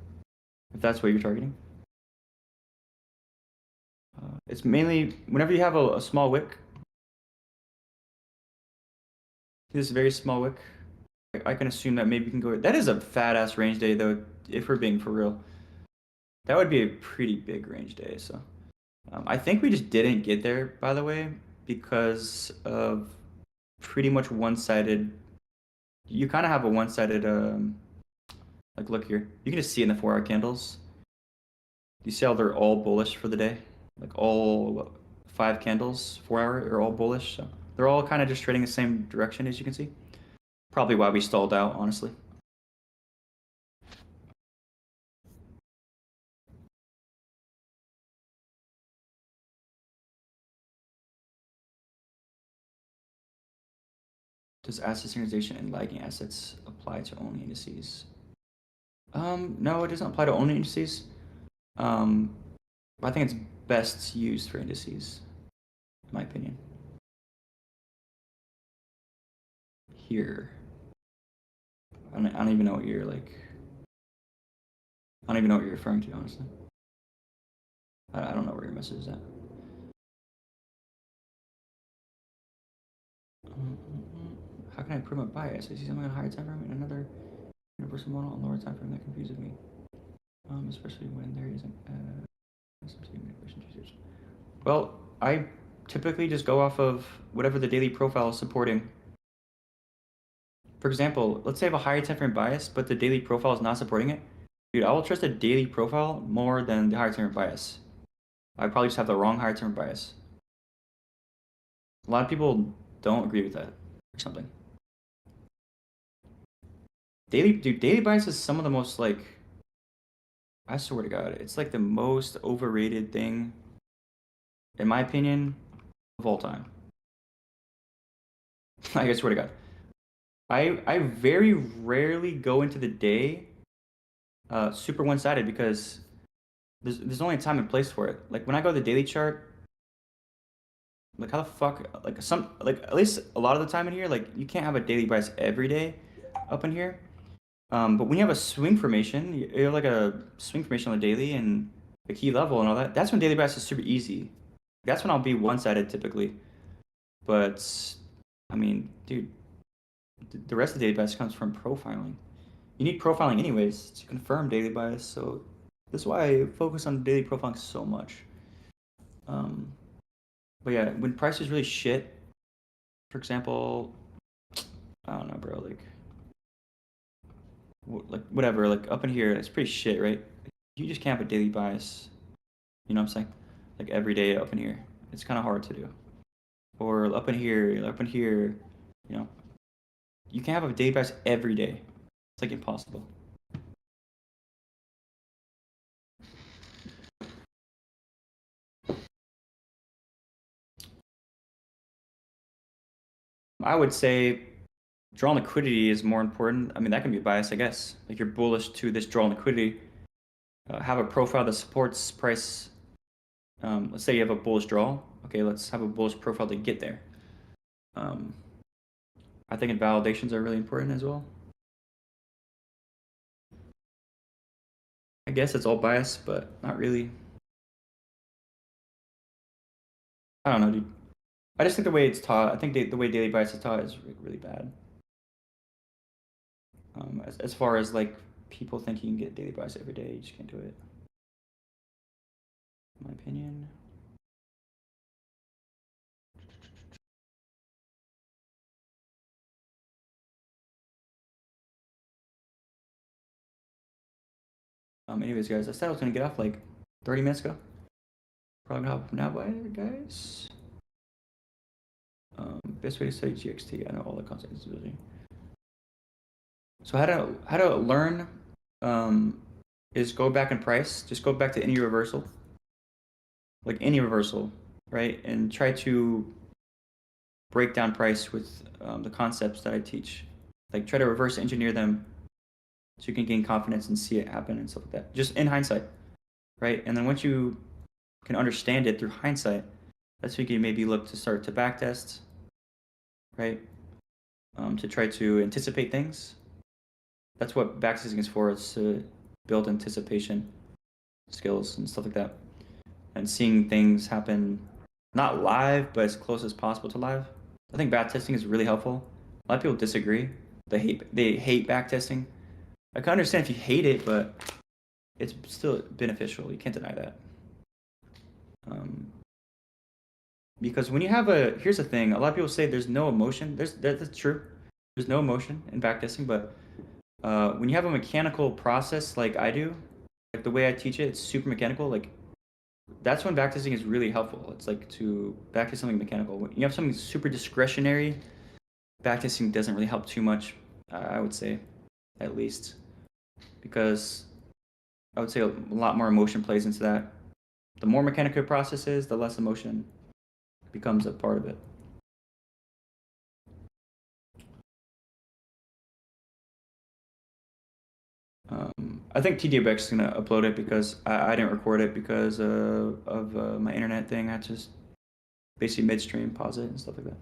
A: if that's what you're targeting. It's mainly whenever you have a small wick. This very small wick. I can assume that maybe we can go. That is a fat ass range day though, if we're being for real. That would be a pretty big range day. So I think we just didn't get there, by the way, because of pretty much one-sided. You kind of have a one-sided. Like look here, you can just see in the 4-hour candles. You see how they're all bullish for the day? Like all 5 candles, 4-hour, are all bullish. So they're all kind of just trading the same direction, as you can see. Probably why we stalled out, honestly. Does asset synchronization and lagging assets apply to only indices? No, it doesn't apply to only indices. But I think it's best used for indices, in my opinion. Here. I don't even know what you're like. I don't even know what you're referring to, honestly. I don't know where your message is at. How can I improve my bias? I see something on a higher time frame and another universal model on lower time frame that confuses me. Especially when there isn't well, I typically just go off of whatever the daily profile is supporting. For example, let's say I have a higher time frame bias, but the daily profile is not supporting it. Dude, I will trust the daily profile more than the higher time frame bias. I probably just have the wrong higher time frame bias. A lot of people don't agree with that or something. Daily bias is some of the most like, I swear to God, it's like the most overrated thing, in my opinion, of all time. I swear to God. I very rarely go into the day super one-sided because there's only a time and place for it. Like when I go to the daily chart, like how the fuck, like at least a lot of the time in here, like you can't have a daily bias every day up in here. But when you have a swing formation, you have like a swing formation on the daily and the key level and all that, that's when daily bias is super easy. That's when I'll be one-sided typically. But I mean, dude, the rest of the daily bias comes from profiling. You need profiling anyways to confirm daily bias, so that's why I focus on daily profiling so much. But yeah, when price is really shit, for example, I don't know, bro, like whatever, like up in here, it's pretty shit, right? You just can't have a daily bias. You know what I'm saying? Like every day up in here, it's kind of hard to do. Or up in here, you know, you can't have a daily bias every day. It's like impossible. I would say draw liquidity is more important. I mean, that can be a bias, I guess. Like you're bullish to this draw liquidity. Have a profile that supports price. Let's say you have a bullish draw. Okay, let's have a bullish profile to get there. I think invalidations are really important as well. I guess it's all bias, but not really. I don't know, dude. I just think the way it's taught, I think the way daily bias is taught is really bad. As far as like people think you can get daily bias every day, you just can't do it. In my opinion. Anyways, guys, I said I was gonna get off like 30 minutes ago. Probably gonna hop now, bye, guys. Best way to study GXT. I know all the concepts. So how to learn is go back in price. Just go back to any reversal, like any reversal, right? And try to break down price with the concepts that I teach. Like try to reverse engineer them so you can gain confidence and see it happen and stuff like that. Just in hindsight, right? And then once you can understand it through hindsight, that's when you can maybe look to start to backtest, right? To try to anticipate things. That's what backtesting is for, is to build anticipation skills and stuff like that. And seeing things happen, not live, but as close as possible to live. I think backtesting is really helpful. A lot of people disagree. they hate backtesting. I can understand if you hate it, but it's still beneficial. You can't deny that. Because when you have here's the thing, a lot of people say there's no emotion. That's true. There's no emotion in backtesting, but when you have a mechanical process like I do, like the way I teach it, it's super mechanical. Like that's when backtesting is really helpful. It's like to backtest something mechanical. When you have something super discretionary, backtesting doesn't really help too much, I would say, at least, because I would say a lot more emotion plays into that. The more mechanical your process is, the less emotion becomes a part of it. I think TDBX is gonna upload it because I didn't record it because of my internet thing. I just basically midstream pause it and stuff like that.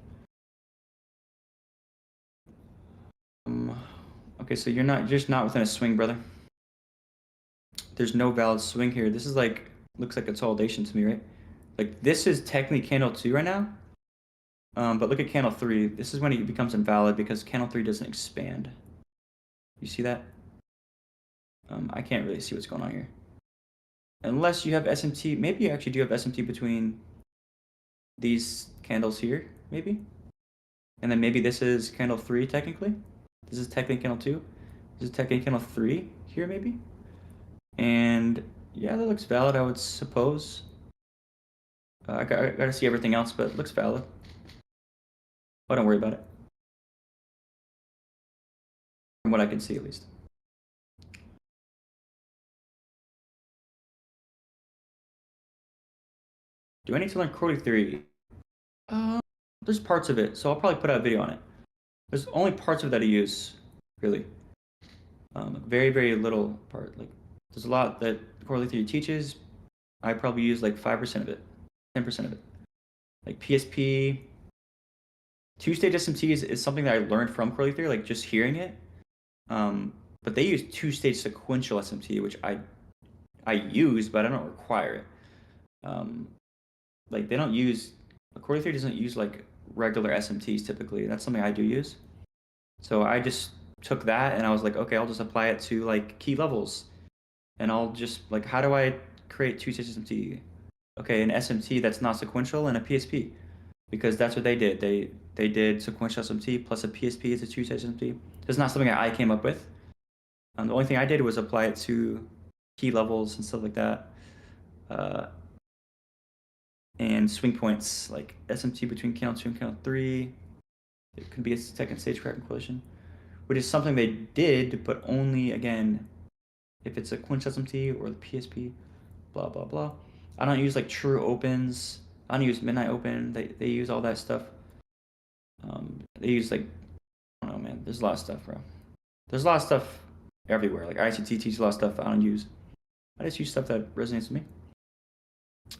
A: Okay, so you're just not within a swing, brother. There's no valid swing here. This is like, looks like consolidation to me, right? Like this is technically candle 2 right now. But look at candle 3. This is when it becomes invalid because candle 3 doesn't expand. You see that? I can't really see what's going on here. Unless you have SMT, maybe you actually do have SMT between these candles here, maybe. And then maybe this is candle 3 technically. This is technically candle 2. This is technically candle 3 here, maybe. And yeah, that looks valid, I would suppose. I gotta see everything else, but it looks valid. But don't worry about it. From what I can see, at least. Do I need to learn quarterly theory? There's parts of it, so I'll probably put out a video on it. There's only parts of that I use, really. Very, very little part. Like, there's a lot that quarterly theory teaches. I probably use like 5% of it, 10% of it. Like PSP, two-stage SMT is something that I learned from quarterly theory, like just hearing it. But they use two-stage sequential SMT, which I use, but I don't require it. Like they don't use, quarterly theory doesn't use like regular SMTs typically. That's something I do use. So I just took that and I was like, okay, I'll just apply it to like key levels. And I'll just like, how do I create two-stage SMT? Okay, an SMT that's not sequential and a PSP, because that's what they did. They did sequential SMT plus a PSP as a two-stage SMT. It's not something I came up with. The only thing I did was apply it to key levels and stuff like that. And swing points like SMT between candle 2 and candle 3. It could be a second stage cracking collision, which is something they did, but only, again, if it's a clinch SMT or the PSP, blah, blah, blah. I don't use like true opens. I don't use midnight open. They use all that stuff. They use like, I don't know, man. There's a lot of stuff, bro. There's a lot of stuff everywhere. Like ICT teaches a lot of stuff I don't use. I just use stuff that resonates with me.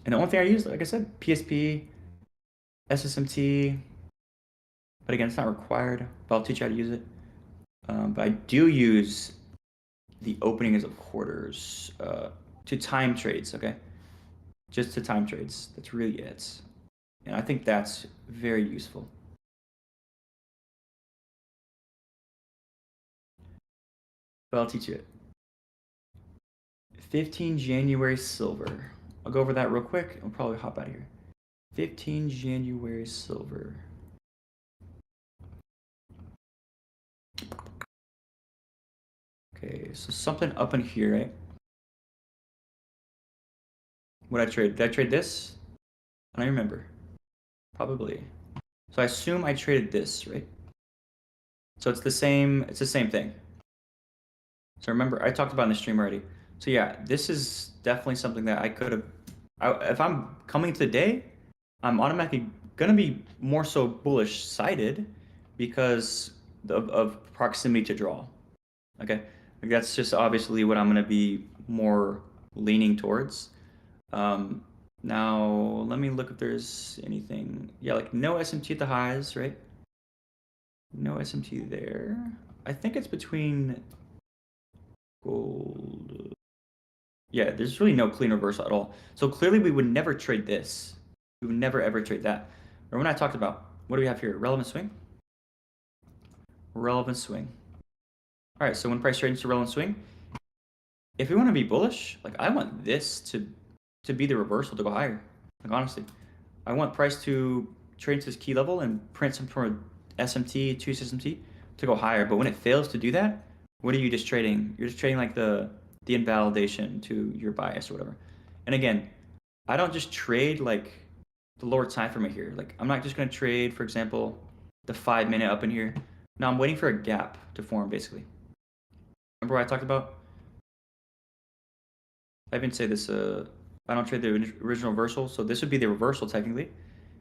A: And the only thing I use, like I said, PSP, SSMT. But again, it's not required, but I'll teach you how to use it. But I do use the openings of quarters to time trades, okay? Just to time trades. That's really it. And I think that's very useful. But I'll teach you it. 15 January silver. I'll go over that real quick. I'll probably hop out of here. 15 January silver. Okay, so something up in here, right? What I trade? Did I trade this? I don't remember. Probably. So I assume I traded this, right? So it's the same thing. So remember, I talked about in the stream already. So yeah, this is definitely something that I could have, if I'm coming today, I'm automatically gonna be more so bullish sided because of proximity to draw. Okay, like that's just obviously what I'm gonna be more leaning towards. Now let me look if there's anything. Yeah, like no SMT at the highs, right? No SMT there. I think it's between gold. Yeah, there's really no clean reversal at all. So clearly we would never trade this. We would never ever trade that. Or when I talked about, what do we have here? Relevant swing? relevant swing. All right, so when price trades to relevant swing, if we want to be bullish, like I want this to be the reversal to go higher. Like honestly, I want price to trade to this key level and print some sort of SMT, 2 SMT to go higher. But when it fails to do that, what are you just trading? You're just trading like the invalidation to your bias or whatever. And again, I don't just trade like the lower time frame right here. Like I'm not just going to trade, for example, the 5 minute up in here. No, I'm waiting for a gap to form basically. Remember what I talked about? I even say this, I don't trade the original reversal. So this would be the reversal technically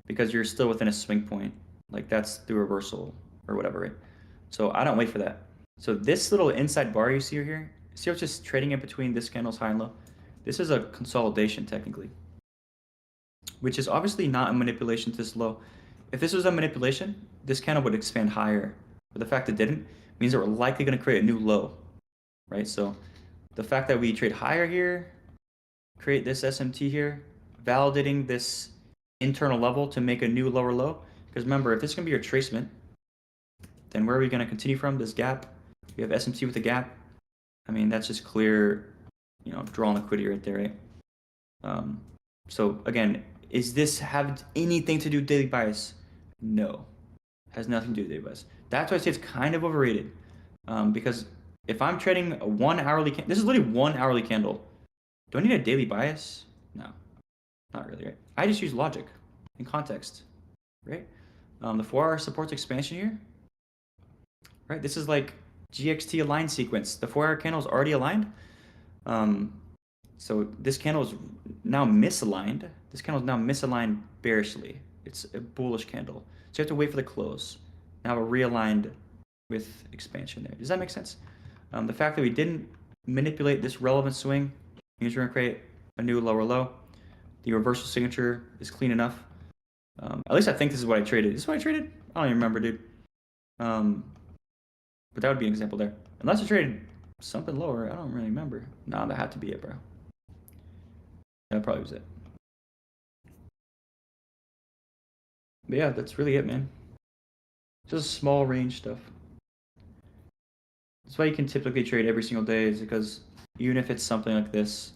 A: because you're still within a swing point. Like that's the reversal or whatever, right? So I don't wait for that. So this little inside bar you see here, see how it's just trading in between this candle's high and low? This is a consolidation technically, which is obviously not a manipulation to this low. If this was a manipulation, this candle would expand higher. But the fact it didn't means that we're likely going to create a new low, right? So the fact that we trade higher here, create this SMT here, validating this internal level to make a new lower low. Because remember, if this is going to be your tracement, then where are we going to continue from? This gap. We have SMT with a gap. I mean, that's just clear, you know, drawn liquidity right there, right? So again, is this have anything to do with daily bias? No, has nothing to do with daily bias. That's why I say it's kind of overrated. Because if I'm trading a 1 hourly candle, this is literally 1 hourly candle. Do I need a daily bias? No, not really, right? I just use logic and context, right? The 4 hour supports expansion here, right? This is like GXT aligned sequence. The 4 hour candle is already aligned. So this candle is now misaligned. This candle is now misaligned bearishly. It's a bullish candle. So you have to wait for the close. Now we're realigned with expansion there. Does that make sense? The fact that we didn't manipulate this relevant swing means we're going to create a new lower low. The reversal signature is clean enough. At least I think this is what I traded. Is this what I traded? I don't even remember, dude. But that would be an example there. Unless I traded something lower, I don't really remember. No, that had to be it, bro. That probably was it. But yeah, that's really it, man. Just small range stuff. That's why you can typically trade every single day, is because even if it's something like this,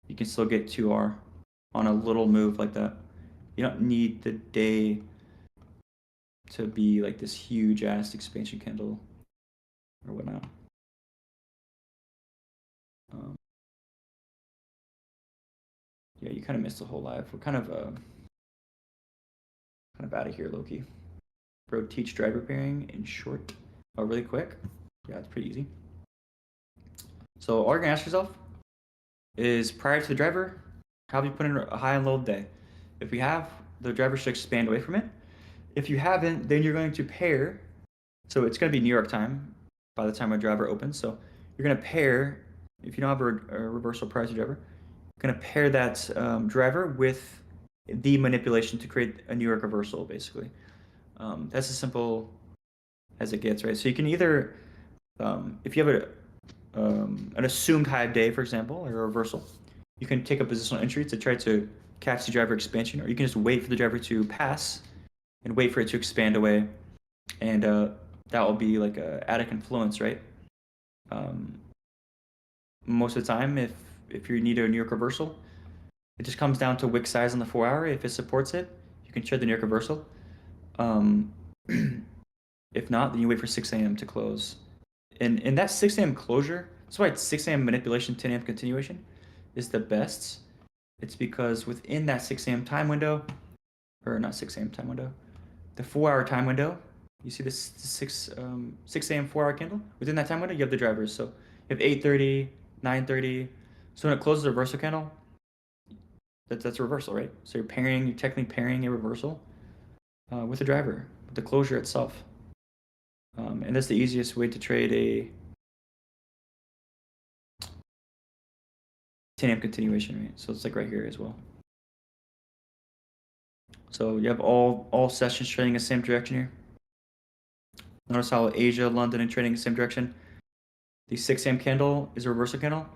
A: you can still get 2R on a little move like that. You don't need the day to be like this huge ass expansion candle or whatnot. Yeah, you kind of missed the whole live. We're kind of out of here, Loki. Bro, teach driver pairing in short. Oh, really quick? Yeah, it's pretty easy. So all you're gonna ask yourself is, prior to the driver, how have you put in a high and low day? If we have, the driver should expand away from it. If you haven't, then you're going to pair. So it's going to be New York time by the time a driver opens. So you're going to pair, if you don't have a reversal prior to driver, you're going to pair that driver with the manipulation to create a New York reversal, basically. That's as simple as it gets, right? So you can either, if you have an assumed high day, for example, or a reversal, you can take a positional entry to try to catch the driver expansion, or you can just wait for the driver to pass and wait for it to expand away, and that will be like a attic influence, right? Most of the time, if you need a New York reversal, it just comes down to wick size on the 4 hour. If it supports it, you can trade the New York reversal. If not, then you wait for 6 a.m. to close. And in that 6 a.m. closure, that's why it's 6 a.m. manipulation, 10 a.m. continuation is the best. It's because within that 6 a.m. time window, or not 6 a.m. time window, the 4 hour time window, you see this 6 a.m. 4 hour candle? Within that time window, you have the drivers. So you have 8:30, 9:30. So when it closes the reversal candle, that's a reversal, right? So you're technically pairing a reversal with a driver, with the closure itself. And that's the easiest way to trade a 10 a.m. continuation, right? So it's like right here as well. So you have all sessions trading the same direction here. Notice how Asia, London, and trading the same direction. The 6 a.m. candle is a reversal candle.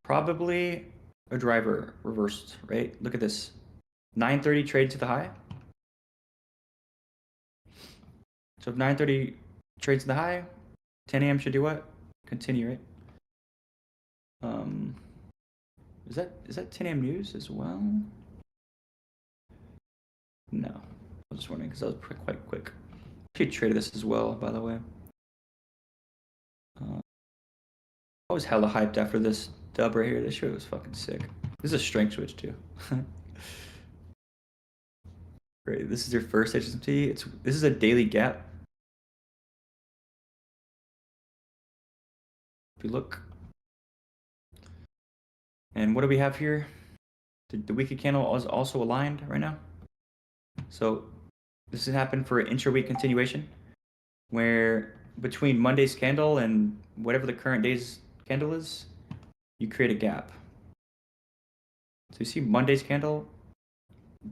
A: Probably a driver reversed, right? Look at this. 9:30 trade to the high. So if 9:30 trades in the high. 10 a.m. should do what? Continue, right? Is that 10 a.m. news as well? No, I was just wondering because that was quite quick. I should trade this as well, by the way. I was hella hyped after this dub right here. This shit was fucking sick. This is a strength switch too. Great. This is your first HSMT. This is a daily gap. If you look, and what do we have here? The weekly candle is also aligned right now. So this has happened for an intra-week continuation, where between Monday's candle and whatever the current day's candle is, you create a gap. So you see Monday's candle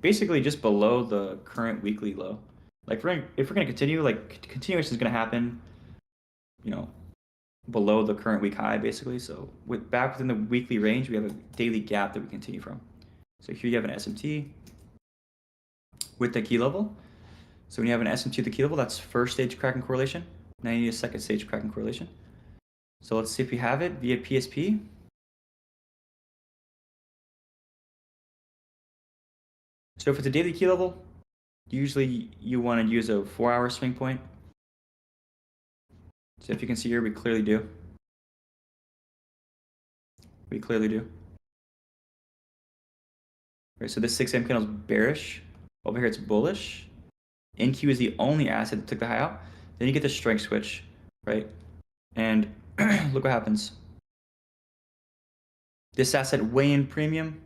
A: basically just below the current weekly low. Like if we're gonna continue, like continuation is gonna happen, you know, below the current week high basically. So back within the weekly range, we have a daily gap that we continue from. So here you have an SMT with the key level. So when you have an SMT with the key level, that's first stage cracking correlation. Now you need a second stage cracking correlation. So let's see if we have it via PSP. So if it's a daily key level, usually you want to use a 4-hour swing point. So if you can see here, we clearly do. We clearly do. Right, so this 6 a.m. candle is bearish. Over here it's bullish. NQ is the only asset that took the high out. Then you get the strength switch, right? And look what happens. This asset way in premium,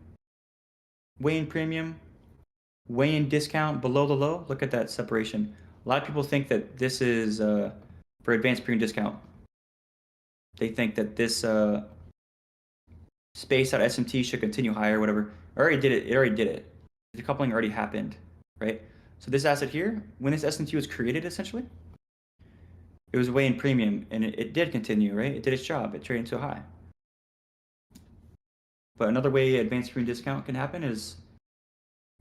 A: way in discount below the low. Look at that separation. A lot of people think that this is for advanced premium discount. They think that this space out SMT should continue higher, whatever. It already did it. It already did it. The coupling already happened, right? So this asset here, when this SMT was created, essentially, it was way in premium, and it did continue, right? It did its job. It traded into a high. But another way advanced premium discount can happen is,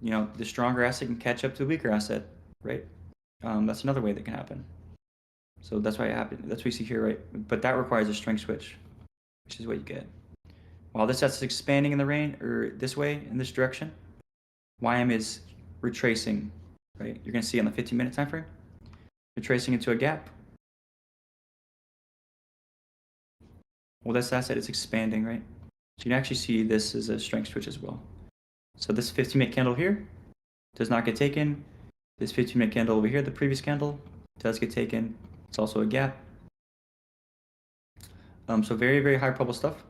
A: you know, the stronger asset can catch up to the weaker asset, right? That's another way that can happen. So that's why it happened. That's what you see here, right? But that requires a strength switch, which is what you get. While this asset's expanding in the range, or this way, in this direction, YM is retracing, right? You're going to see on the 15-minute time frame, retracing into a gap. Well, this asset is expanding, right? So you can actually see this as a strength switch as well. So this 15-minute candle here does not get taken. This 15-minute candle over here, the previous candle, does get taken. It's also a gap. So very, very high probable stuff.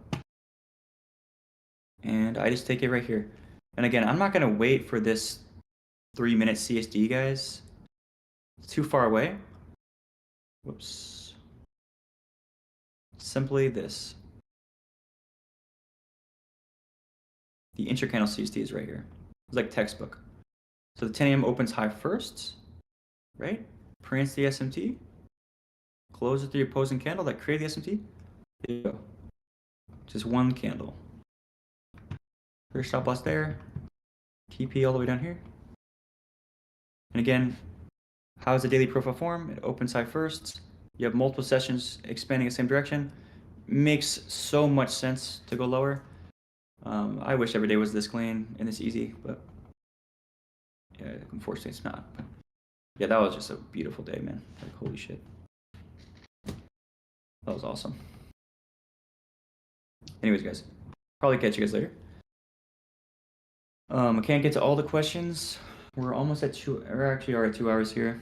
A: And I just take it right here. And again, I'm not going to wait for this 3-minute CSD, guys. It's too far away. Whoops. Simply this. The intracandle CSD is right here. It's like textbook. So the 10 a.m. opens high first, right? Prints the SMT. Closes the opposing candle that created the SMT. There you go. Just one candle. First stop loss there. TP all the way down here. And again, how does the daily profile form? It opens high first. You have multiple sessions expanding the same direction. Makes so much sense to go lower. I wish every day was this clean and this easy, but yeah, unfortunately it's not. But yeah, that was just a beautiful day, man. Like, holy shit. That was awesome. Anyways, guys, probably catch you guys later. I can't get to all the questions. We're almost at we're actually at 2 hours here.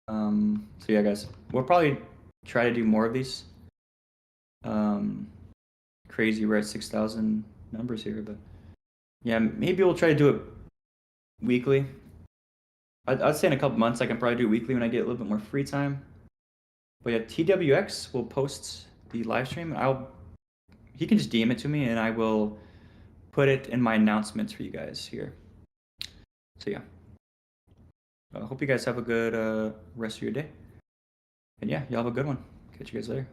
A: So yeah, guys, we'll probably try to do more of these. Crazy, we're at 6,000 numbers here, but yeah, maybe we'll try to do it weekly. I'd say in a couple months I can probably do it weekly when I get a little bit more free time. But yeah, TWX will post the live stream. He can just DM it to me and I will put it in my announcements for you guys here. So yeah, I hope you guys have a good rest of your day. And yeah, y'all have a good one. Catch you guys later.